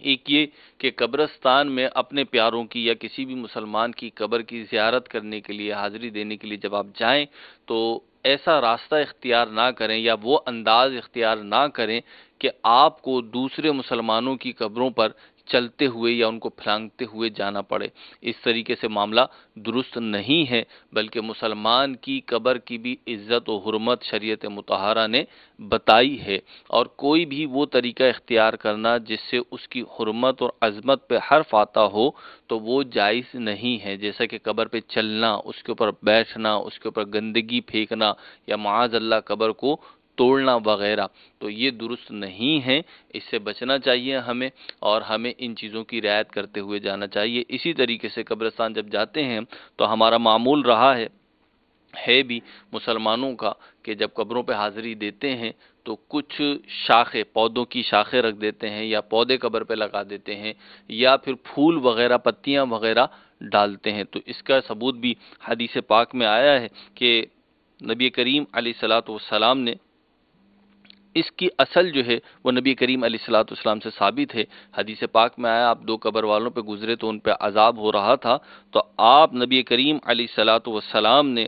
ایک یہ کہ قبرستان میں اپنے پیاروں کی یا کسی بھی مسلمان کی قبر کی زیارت کرنے کے لیے، حاضری دینے کے لیے جب آپ جائیں تو ایسا راستہ اختیار نہ کریں یا وہ انداز اختیار نہ کریں کہ آپ کو دوسرے مسلمانوں کی قبروں پر چلتے ہوئے یا ان کو پھلانگتے ہوئے جانا پڑے۔ اس طریقے سے معاملہ درست نہیں ہے، بلکہ مسلمان کی قبر کی بھی عزت و حرمت شریعت مطہرہ نے بتائی ہے، اور کوئی بھی وہ طریقہ اختیار کرنا جس سے اس کی حرمت اور عظمت پہ حرف آتا ہو تو وہ جائز نہیں ہے، جیسا کہ قبر پہ چلنا، اس کے اوپر بیٹھنا، اس کے اوپر گندگی پھینکنا یا معاذ اللہ قبر کو توڑنا وغیرہ، تو یہ درست نہیں ہے، اس سے بچنا چاہیے ہمیں، اور ہمیں ان چیزوں کی رعایت کرتے ہوئے جانا چاہیے۔ اسی طریقے سے قبرستان جب جاتے ہیں تو ہمارا معمول رہا ہے بھی مسلمانوں کا کہ جب قبروں پہ حاضری دیتے ہیں تو کچھ شاخیں، پودوں کی شاخیں رکھ دیتے ہیں یا پودے قبر پہ لگا دیتے ہیں یا پھر پھول وغیرہ، پتیاں وغیرہ ڈالتے ہیں۔ تو اس کا ثبوت بھی حدیث پاک میں آیا ہے کہ نبی کریم علیہ الصلوۃ والسلام نے اس کی اصل جو ہے وہ نبی کریم علیہ الصلوۃ والسلام سے ثابت ہے۔ حدیث پاک میں آیا، آپ 2 قبر والوں پہ گزرے تو ان پہ عذاب ہو رہا تھا، تو آپ نبی کریم علیہ الصلوۃ والسلام نے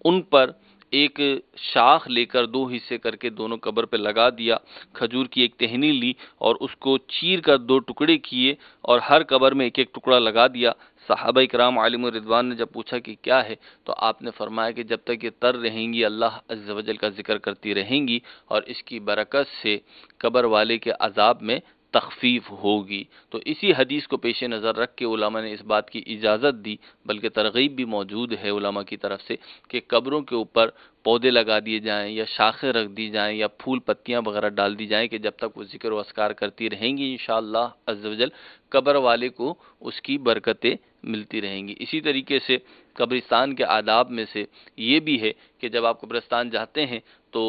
ان پر ایک شاخ لے کر 2 حصے کر کے دونوں قبر پہ لگا دیا، کھجور کی ایک ٹہنی لی اور اس کو چیر کر 2 ٹکڑے کیے اور ہر قبر میں ایک ایک ٹکڑا لگا دیا۔ صحابہ کرام علیہم الرضوان نے جب پوچھا کہ کیا ہے تو آپ نے فرمایا کہ جب تک یہ تر رہیں گی اللہ عز و جل کا ذکر کرتی رہیں گی اور اس کی برکت سے قبر والے کے عذاب میں تخفیف ہوگی۔ تو اسی حدیث کو پیش نظر رکھ کے علماء نے اس بات کی اجازت دی، بلکہ ترغیب بھی موجود ہے علماء کی طرف سے، کہ قبروں کے اوپر پودے لگا دیے جائیں یا شاخیں رکھ دی جائیں یا پھول پتیاں وغیرہ ڈال دی جائیں کہ جب تک وہ ذکر و اذکار کرتی رہیں گی انشاءاللہ عز و جل قبر والے کو اس کی برکتیں ملتی رہیں گی۔ اسی طریقے سے قبرستان کے آداب میں سے یہ بھی ہے کہ جب آپ قبرستان جاتے ہیں تو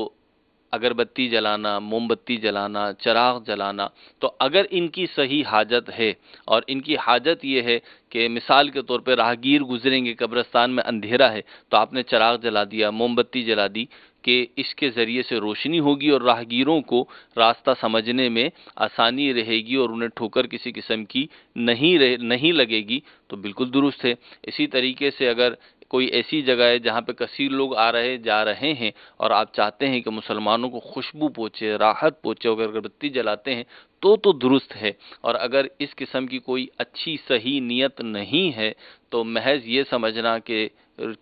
اگربتی جلانا، موم بتی جلانا، چراغ جلانا، تو اگر ان کی صحیح حاجت ہے، اور ان کی حاجت یہ ہے کہ مثال کے طور پہ راہگیر گزریں گے، قبرستان میں اندھیرا ہے تو آپ نے چراغ جلا دیا، موم بتی جلا دی، کہ اس کے ذریعے سے روشنی ہوگی اور راہگیروں کو راستہ سمجھنے میں آسانی رہے گی اور انہیں ٹھوکر کسی قسم کی نہیں لگے گی، تو بالکل درست ہے۔ اسی طریقے سے اگر کوئی ایسی جگہ ہے جہاں پہ کثیر لوگ آ رہے جا رہے ہیں اور آپ چاہتے ہیں کہ مسلمانوں کو خوشبو پہنچے، راحت پہنچے، اگر اگربتی جلاتے ہیں تو درست ہے، اور اگر اس قسم کی کوئی اچھی صحیح نیت نہیں ہے تو محض یہ سمجھنا کہ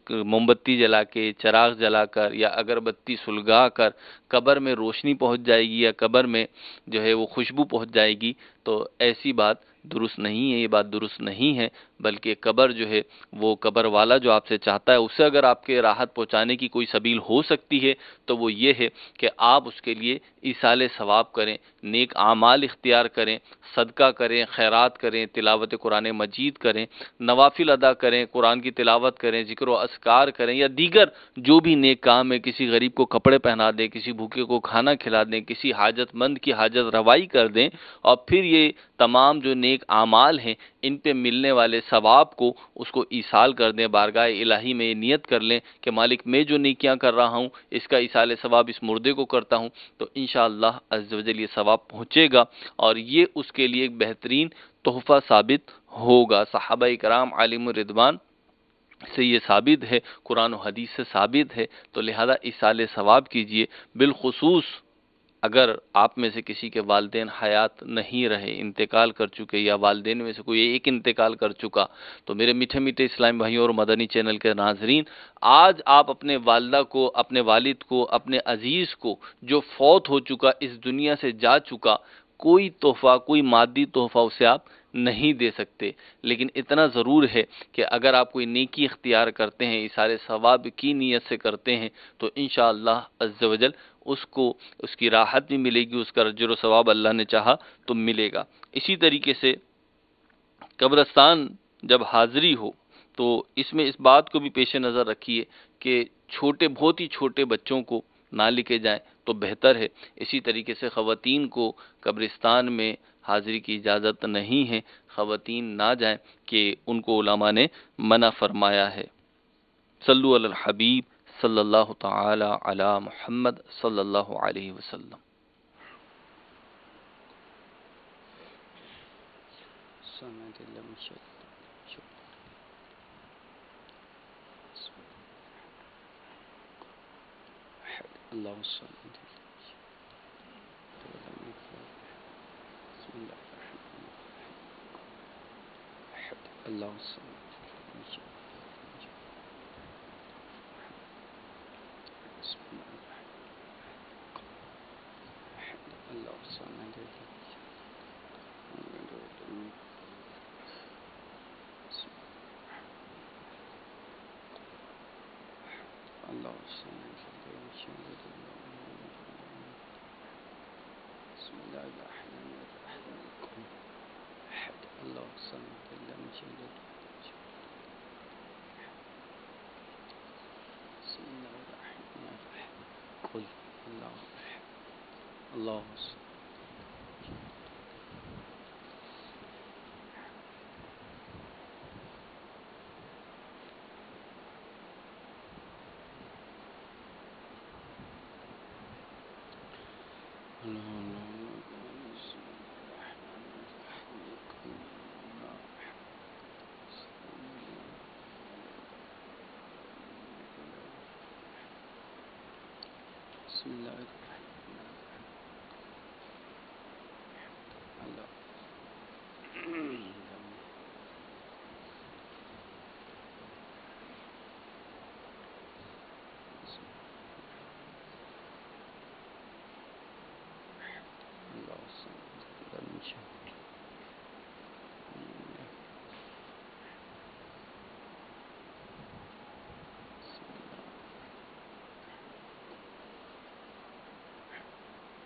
موم بتی جلا کے، چراغ جلا کر یا اگربتی سلگا کر قبر میں روشنی پہنچ جائے گی یا قبر میں جو ہے وہ خوشبو پہنچ جائے گی، تو ایسی بات درست نہیں ہے، یہ بات درست نہیں ہے، بلکہ قبر جو ہے وہ قبر والا جو آپ سے چاہتا ہے اسے اگر آپ کے راحت پہنچانے کی کوئی سبیل ہو سکتی ہے تو وہ یہ ہے کہ آپ اس کے لیے ایصال ثواب کریں، نیک اعمال اختیار کریں، صدقہ کریں، خیرات کریں، تلاوت قرآن مجید کریں، نوافل ادا کریں، قرآن کی تلاوت کریں، ذکر و اذکار کریں، یا دیگر جو بھی نیک کام ہے، کسی غریب کو کپڑے پہنا دیں، کسی بھوکے کو کھانا کھلا دیں، کسی حاجت مند کی حاجت روائی کر دیں، اور پھر یہ تمام جو نیک اعمال ہیں ان پہ ملنے والے ثواب کو اس کو ایصال کر دیں، بارگاہ الہی میں یہ نیت کر لیں کہ مالک میں جو نیکیاں کر رہا ہوں اس کا ایصال ثواب اس مردے کو کرتا ہوں، تو انشاءاللہ عز و جل یہ ثواب پہنچے گا اور یہ اس کے لیے ایک بہترین تحفہ ثابت ہوگا۔ صحابہ کرام علیہم الرضوان سے یہ ثابت ہے، قرآن و حدیث سے ثابت ہے، تو لہذا ایصال ثواب کیجئے۔ بالخصوص اگر آپ میں سے کسی کے والدین حیات نہیں رہے، انتقال کر چکے، یا والدین میں سے کوئی ایک انتقال کر چکا، تو میرے میٹھے میٹھے اسلام بھائیوں اور مدنی چینل کے ناظرین، آج آپ اپنے والدہ کو، اپنے والد کو، اپنے عزیز کو جو فوت ہو چکا، اس دنیا سے جا چکا، کوئی تحفہ، کوئی مادی تحفہ اسے آپ نہیں دے سکتے، لیکن اتنا ضرور ہے کہ اگر آپ کوئی نیکی اختیار کرتے ہیں، ایصال ثواب کی نیت سے کرتے ہیں، تو انشاءاللہ عز و جل اس کو اس کی راحت بھی ملے گی، اس کا اجر و ثواب اللہ نے چاہا تو ملے گا۔ اسی طریقے سے قبرستان جب حاضری ہو تو اس میں اس بات کو بھی پیش نظر رکھیے کہ بہت ہی چھوٹے بچوں کو نہ لے کے جائیں تو بہتر ہے۔ اسی طریقے سے خواتین کو قبرستان میں حاضری کی اجازت نہیں ہے، خواتین نہ جائیں کہ ان کو علماء نے منع فرمایا ہے۔ صلو علی الحبیب صلی اللہ تعالی علی محمد صلی اللہ علیہ وسلم۔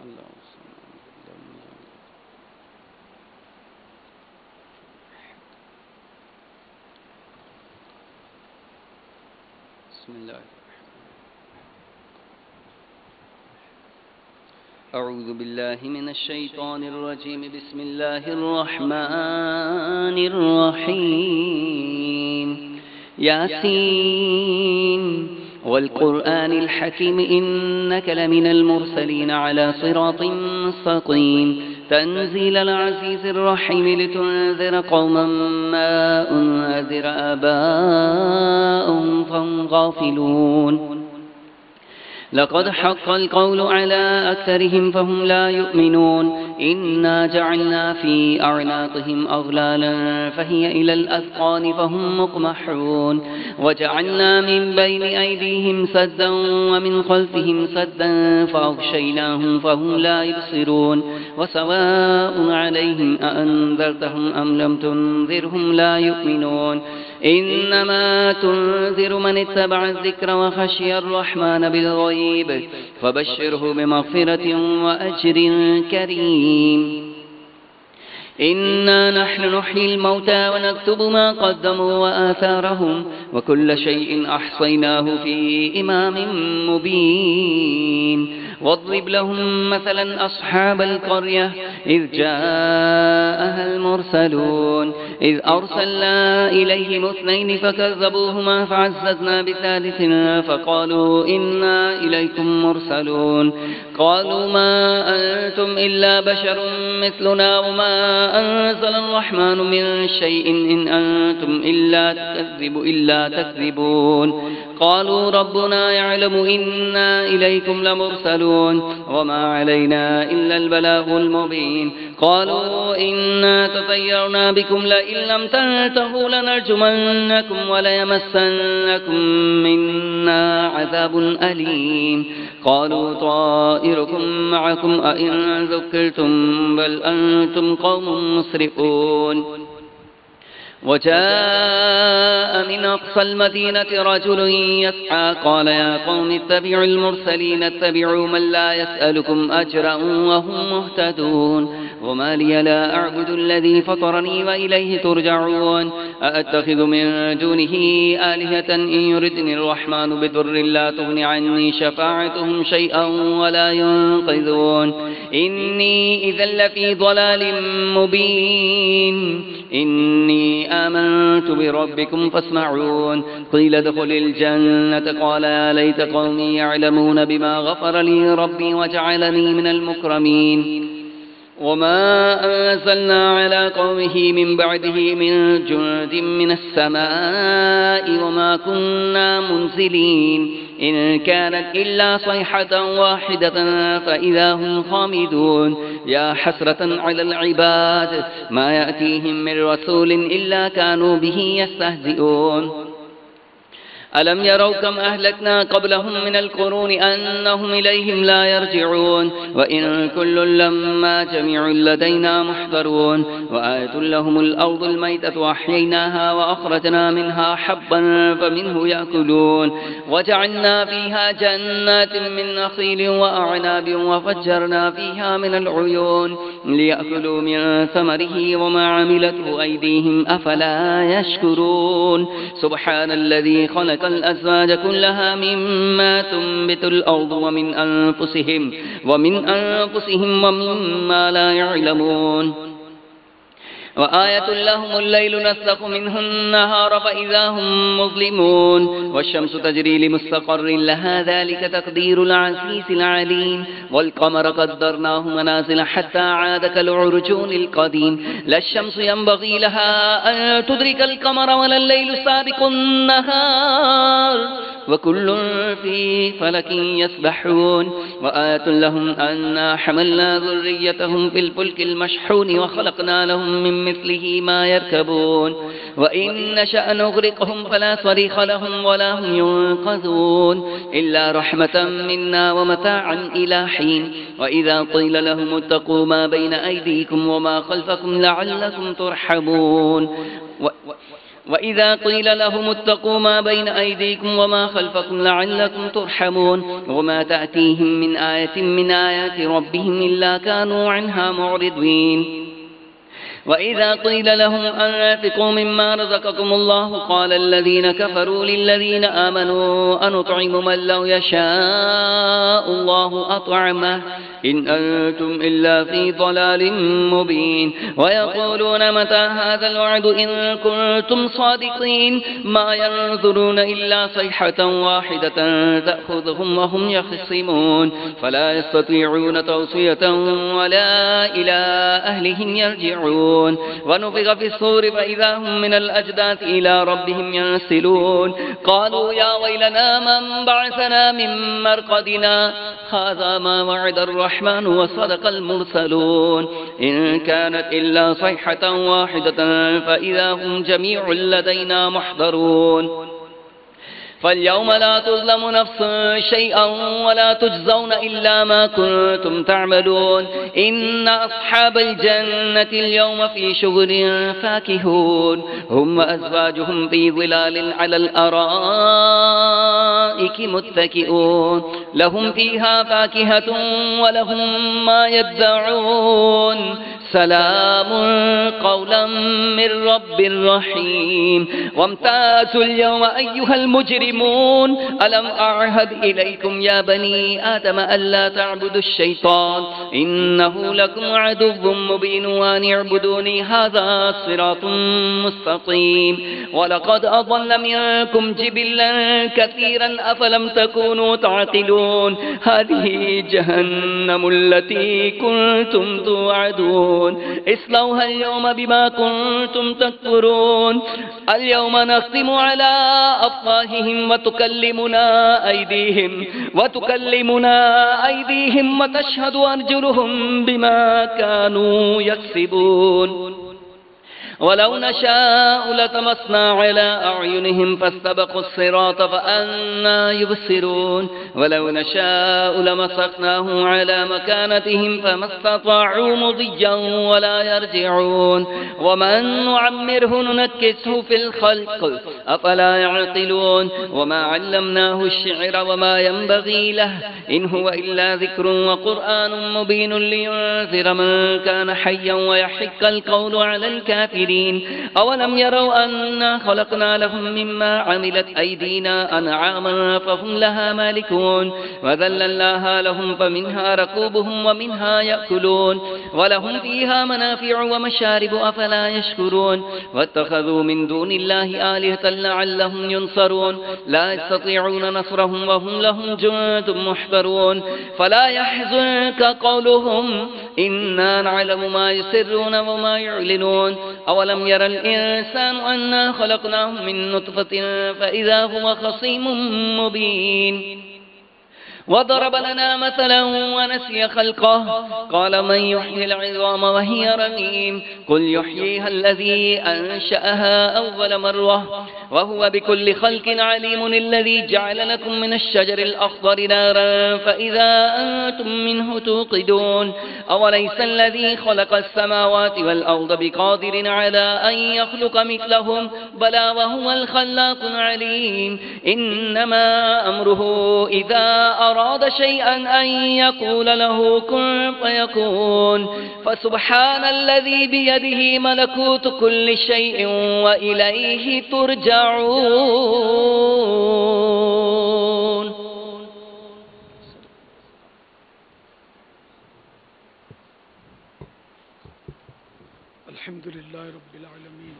بسم الله. أعوذ بالله من الشيطان الرجيم. بسم الله الرحمن الرحيم. ياسين والقرآن الحكيم إنك لمن المرسلين على صراط مستقيم. تنزيل العزيز الرحيم لتنذر قوما ما أنذر آباؤهم فهم غافلون. لقد حق القول على أكثرهم فهم لا يؤمنون. إنا جعلنا في أعناقهم أغلالا فهي إلى الأذقان فهم مقمحون. وجعلنا من بين أيديهم سدا ومن خلفهم سدا فأغشيناهم فهم لا يبصرون. وسواء عليهم أأنذرتهم أم لم تنذرهم لا يؤمنون. إنما تنذر من اتبع الذكر وخشي الرحمن بالغيب فبشره بمغفرة وأجر كريم. إنا نحن نحيي الموتى ونكتب ما قدموا وآثارهم وكل شيء أحصيناه في إمام مبين. واضرب لهم مثلا أصحاب القرية إذ جاءها المرسلون إذ أرسلنا إليهم اثنين فكذبوهما فعززنا بثالث فقالوا إنا إليكم مرسلون. قالوا ما أنتم إلا بشر مثلنا وما أنزل الرحمن من شيء إن أنتم إلا تكذبون. قالوا ربنا يعلم إنا إليكم لمرسلون وما علينا إلا البلاغ المبين. قالوا إنا تطيرنا بكم لئن لم تنتهوا لنرجمنكم وليمسنكم منا عذاب أليم. قالوا طائركم معكم أئن ذكرتم بل أنتم قوم مسرفون. وجاء من أقصى المدينة رجل يسعى قال يا قوم اتبعوا المرسلين اتبعوا من لا يسألكم أجرا وهم مهتدون. وما لي لا أعبد الذي فطرني وإليه ترجعون. أأتخذ من دونه آلهة إن يردني الرحمن بضر لا تغن عني شفاعتهم شيئا ولا ينقذون. إني إذا لفي ضلال مبين. إني آمنت بربكم فاسمعون. قيل ادخل الجنة قال يا ليت قومي يعلمون بما غفر لي ربي وجعلني من المكرمين. وما أنزلنا على قومه من بعده من جند من السماء وما كنا منزلين. إن كانت إلا صيحة واحدة فإذا هم خامدون. يا حسرة على العباد ما يأتيهم من رسول إلا كانوا به يستهزئون. ألم يروا كم أهلكنا قبلهم من القرون أنهم إليهم لا يرجعون. وإن كل لما جميع لدينا محضرون. وآية لهم الأرض الميتة وأحييناها وأخرجنا منها حبا فمنه يأكلون. وجعلنا فيها جنات من نخيل وأعناب وفجرنا فيها من العيون ليأكلوا من ثمره وما عملته أيديهم أفلا يشكرون. سبحان الذي خلق الأزواج كلها مما تنبت الأرض ومن أنفسهم ومما لا يعلمون. وآية لهم الليل نسلخ منه النهار فإذا هم مظلمون. والشمس تجري لمستقر لها ذلك تقدير العزيز العليم. والقمر قدرناه منازل حتى عاد كالعرجون القديم. لا الشمس ينبغي لها أن تدرك القمر ولا الليل سابق النهار وكل في فلك يسبحون. وآية لهم أنا حملنا ذريتهم في الفلك المشحون وخلقنا لهم من مثله ما يركبون. وإن نشأ نغرقهم فلا صريخ لهم ولا هم ينقذون إلا رحمة منا ومتاعا إلى حين. وإذا قيل لهم اتقوا ما بين أيديكم وما خلفكم لعلكم ترحمون. وإذا قيل لهم اتقوا ما بين أيديكم وما خلفكم لعلكم ترحمون وما تأتيهم من آية من آيات ربهم إلا كانوا عنها معرضين وإذا قيل لهم أنفقوا مما رزقكم الله قال الذين كفروا للذين آمنوا أنطعم من لو يشاء الله أطعمه إن أنتم إلا في ضلال مبين ويقولون متى هذا الوعد إن كنتم صادقين ما ينظرون إلا صيحة واحدة تأخذهم وهم يخصمون فلا يستطيعون توصية ولا إلى أهلهم يرجعون ونفخ في الصور فإذا هم من الأجداث إلى ربهم ينسلون قالوا يا ويلنا من بعثنا من مرقدنا هذا ما وعد الرحمن وصدق المرسلون إن كانت إلا صيحة واحدة فإذا هم جميع لدينا محضرون فاليوم لا تظلم نفس شيئا ولا تجزون إلا ما كنتم تعملون إن أصحاب الجنة اليوم في شغل فاكهون هم وأزواجهم في ظلال على الأرائك متكئون لهم فيها فاكهة ولهم ما يدعون سلام قولا من رب رحيم وامتازوا اليوم أيها المجرمون ألم أعهد إليكم يا بني آدم ألا تعبدوا الشيطان إنه لكم عدو مبين وأن اعبدوني هذا صراط مستقيم ولقد أضل منكم جبلا كثيرا أفلم تكونوا تعقلون هذه جهنم التي كنتم توعدون اصلوها اليوم بما كنتم تكفرون اليوم نختم على أفواههم وتكلمنا أيديهم وتشهد أرجلهم بما كانوا يكسبون ولو نشاء لطمسنا على أعينهم فاستبقوا الصراط فأنى يبصرون ولو نشاء لمسخناهم على مكانتهم فما استطاعوا مضيا ولا يرجعون ومن نعمره ننكسه في الخلق أفلا يعقلون وما علمناه الشعر وما ينبغي له إن هو إلا ذكر وقرآن مبين لينذر من كان حيا ويحق القول على الكافرين أولم يروا أنا خلقنا لهم مما عملت أيدينا أنعاما فهم لها مالكون وذللناها لهم فمنها ركوبهم ومنها يأكلون ولهم فيها منافع ومشارب أفلا يشكرون واتخذوا من دون الله آلهة لعلهم ينصرون لا يستطيعون نصرهم وهم لهم جند محضرون فلا يحزنك قولهم إنا نعلم ما يسرون وما يعلنون أولم يرى الإنسان أنا خلقناه من نطفة فإذا هو خصيم مبين وضرب لنا مثلا ونسي خلقه قال من يحيي العظام وهي رميم قل يحييها الذي أنشأها أول مرة وهو بكل خلق عليم الذي جعل لكم من الشجر الأخضر نارا فإذا أنتم منه توقدون أوليس الذي خلق السماوات والأرض بقادر على أن يخلق مثلهم بلى وهو الخلاق العليم إنما أمره إذا أراد شيئا أن يقول له كن فيكون فسبحان الذي بيده ملكوت كل شيء وإليه ترجعون الحمد لله رب العالمين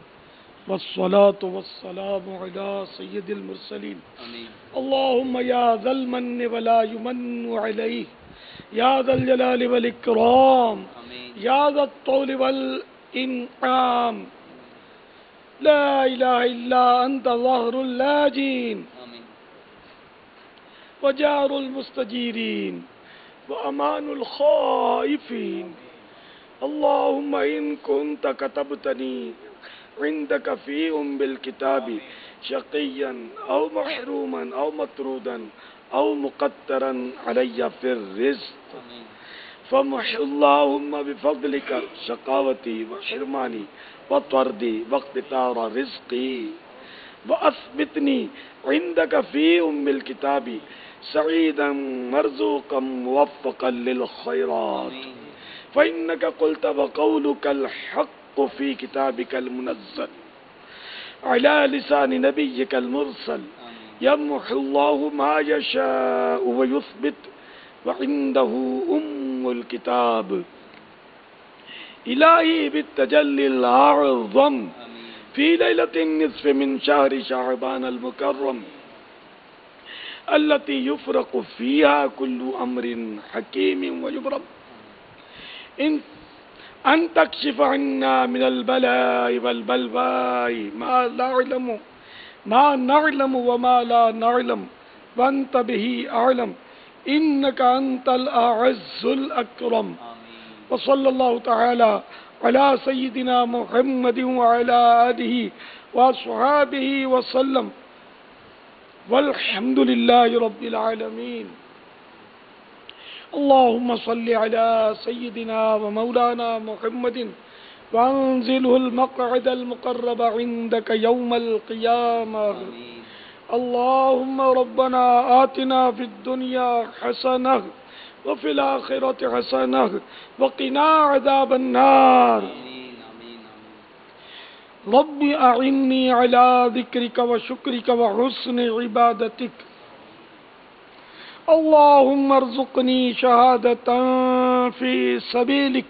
والصلاة والسلام على سيد المرسلين اللهم يا ذا المن ولا يمن عليه يا ذا الجلال والإكرام يا ذا الطول والإنعام لا إله إلا أنت ظهر اللاجين وجار المستجيرين وأمان الخائفين اللهم إن كنت كتبتني عندك في بالكتاب شقيا أو محروما أو مطرودا أو مقترا علي في الرزق فمح اللهم بفضلك شقاوتي وحرماني وطردي واقتطار رزقي وأثبتني عندك في الكتاب سعيدا مرزوقا موفقا للخيرات فإنك قلت وقولك الحق في كتابك المنزل على لسان نبيك المرسل يمحو الله ما يشاء ويثبت وعنده الكتاب إلهي بالتجلي الأعظم في ليلة النصف من شهر شعبان المكرم التي يفرق فيها كل أمر حكيم ويبرم أن تكشف عنا من البلاء والبلواء ما نعلم وما لا نعلم وأنت به أعلم إنك أنت الأعز الأكرم وصلى الله تعالى على سيدنا محمد وعلى آله وأصحابه وسلم والحمد لله رب العالمين اللهم صل على سيدنا ومولانا محمد وانزله المقعد المقرب عندك يوم القيامة اللهم ربنا آتنا في الدنيا حسنة وفي الآخرة حسنة وقنا عذاب النار رب أعني على ذكرك وشكرك وحسن عبادتك اللهم ارزقني شهادة في سبيلك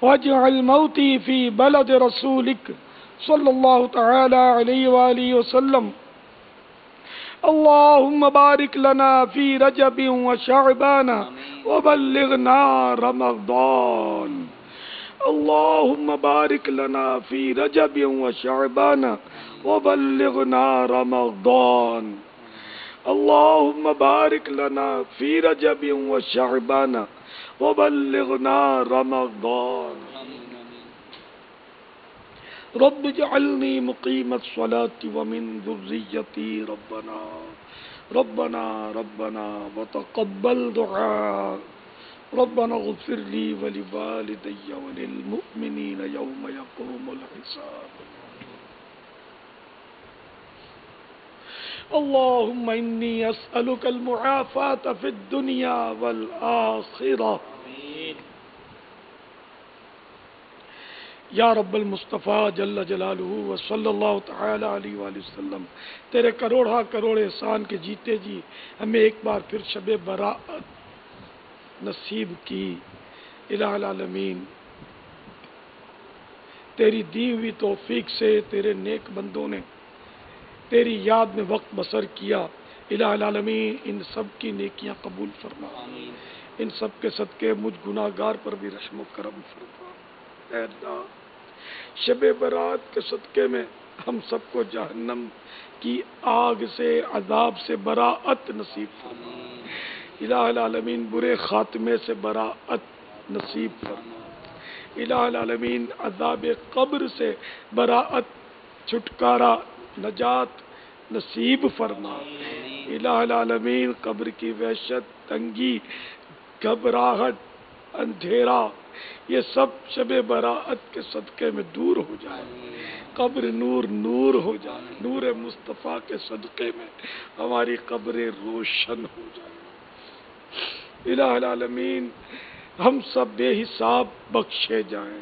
واجعل موتي في بلد رسولك صلى الله تعالى عليه وآله وسلم اللهم بارك لنا في رجب وشعبان وبلغنا رمضان اللهم بارك لنا في رجب وشعبان وبلغنا رمضان اللهم بارك لنا في رجب وشعبان وبلغنا رمضان رب اجعلني مقيم الصلاة ومن ذريتي ربنا وتقبل دعاء ربنا اغفر لي ولوالدي وللمؤمنين يوم يقوم الحساب اللهم إني أسألك المعافاة في الدنيا والآخرة یا رب المصطفیٰ جل جلالہ وصلی اللہ تعالی علیہ وآلہ وسلم تیرے کروڑا کروڑ احسان کے جیتے جی ہمیں ایک بار پھر شب برات نصیب کی الہ العالمین تیری دی ہوئی توفیق سے تیرے نیک بندوں نے تیری یاد میں وقت بسر کیا الہ العالمین ان سب کی نیکیاں قبول فرما ان سب کے صدقے مجھ گناہگار پر بھی رحم و کرم فرما اے اللہ شب برات کے صدقے میں ہم سب کو جہنم کی آگ سے عذاب سے براءت نصیب فرما الہ العالمین برے خاتمے سے براءت نصیب فرما الہ العالمین عذاب قبر سے براءت چھٹکارا نجات نصیب فرما الہ العالمین قبر کی وحشت تنگی گھبراہٹ اندھیرا یہ سب شب براءت کے صدقے میں دور ہو جائے قبر نور ہو جائے نور مصطفیٰ کے صدقے میں ہماری قبریں روشن ہو جائے الہ العالمین ہم سب بے حساب بخشے جائیں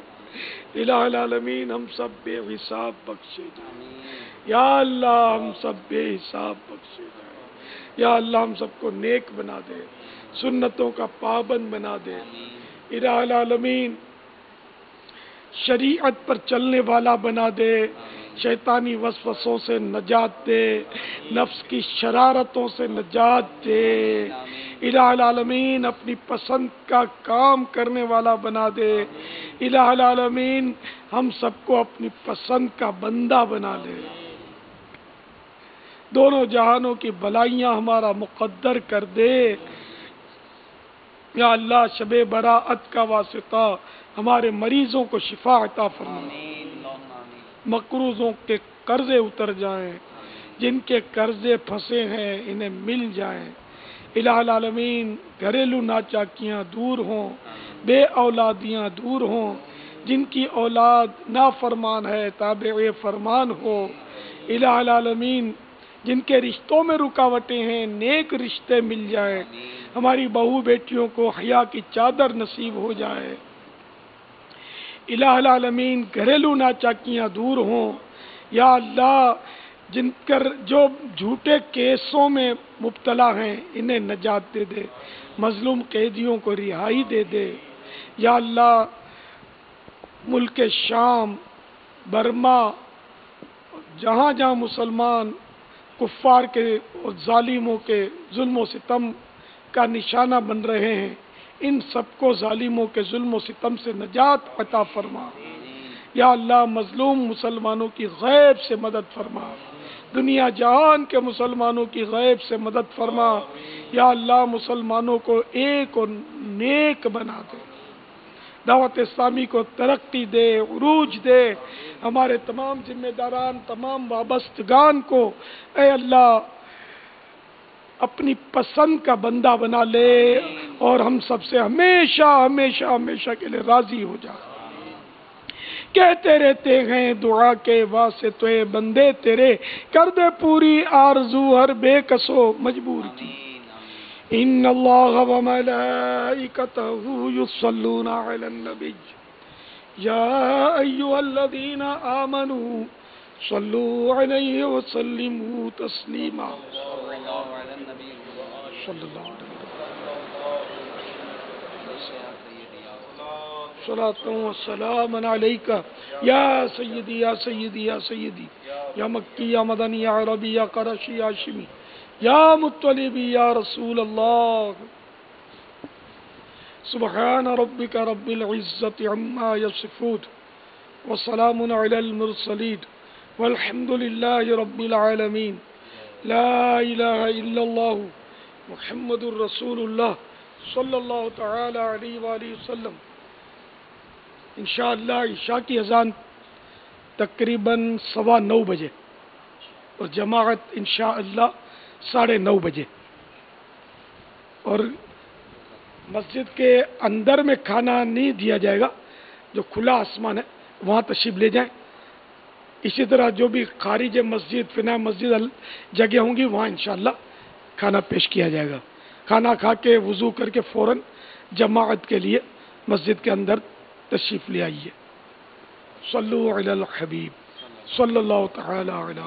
الہ العالمین ہم سب بے حساب بخشے جائیں یا اللہ ہم سب بے حساب بخشے جائیں یا اللہ ہم سب کو نیک بنا دے سنتوں کا پابند بنا دے الہ العالمین شریعت پر چلنے والا بنا دے شیطانی وسوسوں سے نجات دے نفس کی شرارتوں سے نجات دے الہ العالمین اپنی پسند کا کام کرنے والا بنا دے الہ العالمین ہم سب کو اپنی پسند کا بندہ بنا لے دونوں جہانوں کی بلائیاں ہمارا مقدر کر دے یا اللہ شب براءت کا واسطہ ہمارے مریضوں کو شفا عطا فرما مقروضوں کے قرضے اتر جائیں جن کے قرضے پھنسے ہیں انہیں مل جائیں الہ العالمین گھریلو ناچاکیاں دور ہوں، بے اولادیاں دور ہوں، جن کی اولاد نافرمان ہے تابع فرمان ہو۔ الہ العالمین جن کے رشتوں میں رکاوٹیں ہیں نیک رشتے مل جائیں، ہماری بہو بیٹیوں کو حیا کی چادر نصیب ہو جائے۔ الہ العالمین گھریلو ناچاکیاں دور ہوں، یا اللہ جن جو جھوٹے کیسوں میں مبتلا ہیں انہیں نجات دے دے، مظلوم قیدیوں کو رہائی دے دے۔ یا اللہ ملک شام، برما، جہاں جہاں مسلمان کفار کے اور ظالموں کے ظلم و ستم کا نشانہ بن رہے ہیں، ان سب کو ظالموں کے ظلم و ستم سے نجات عطا فرما۔ یا اللہ مظلوم مسلمانوں کی غیب سے مدد فرما، دنیا جہان کے مسلمانوں کی غیب سے مدد فرما۔ یا اللہ مسلمانوں کو ایک اور نیک بنا دے، دعوت اسلامی کو ترقی دے، عروج دے، ہمارے تمام ذمہ داران، تمام وابستگان کو اے اللہ اپنی پسند کا بندہ بنا لے اور ہم سب سے ہمیشہ ہمیشہ ہمیشہ کے لیے راضی ہو جا۔ کہتے رہتے ہیں دعا کے واسطے بندے تیرے، کر دے پوری آرزو ہر بے کسو مجبور کی۔ ان اللہ و ملائکتہ یصلون علی النبی یا ایھا الذین آمنوا صلوا علیہ وسلموا تسلیما۔ صلی اللہ علیہ صلاۃ و سلام علیک یا سیدی یا سیدی یا سیدی یا مکی یا مدنی یا عربی یا قرشی یا ہاشمی یا مطلبی یا رسول اللہ۔ سبحان ربک رب العزت عما یصفون وسلام علی المرسلین والحمد للہ رب العالمین۔ لا الہ الا اللہ محمد الرسول اللہ صلی اللہ تعالی علیہ وآلہ وسلم۔ انشاءاللہ عشاء کی اذان تقریباً 9:15 بجے اور جماعت انشاءاللہ 9:30 بجے، اور مسجد کے اندر میں کھانا نہیں دیا جائے گا، جو کھلا آسمان ہے وہاں تشریف لے جائیں۔ اسی طرح جو بھی خارج مسجد فنا مسجد جگہ ہوں گی وہاں انشاءاللہ کھانا پیش کیا جائے گا۔ کھانا کھا کے وضو کر کے فوراً جماعت کے لیے مسجد کے اندر تشریف لے آئیے۔ صلو علی الحبیب صلی اللہ تعالی علی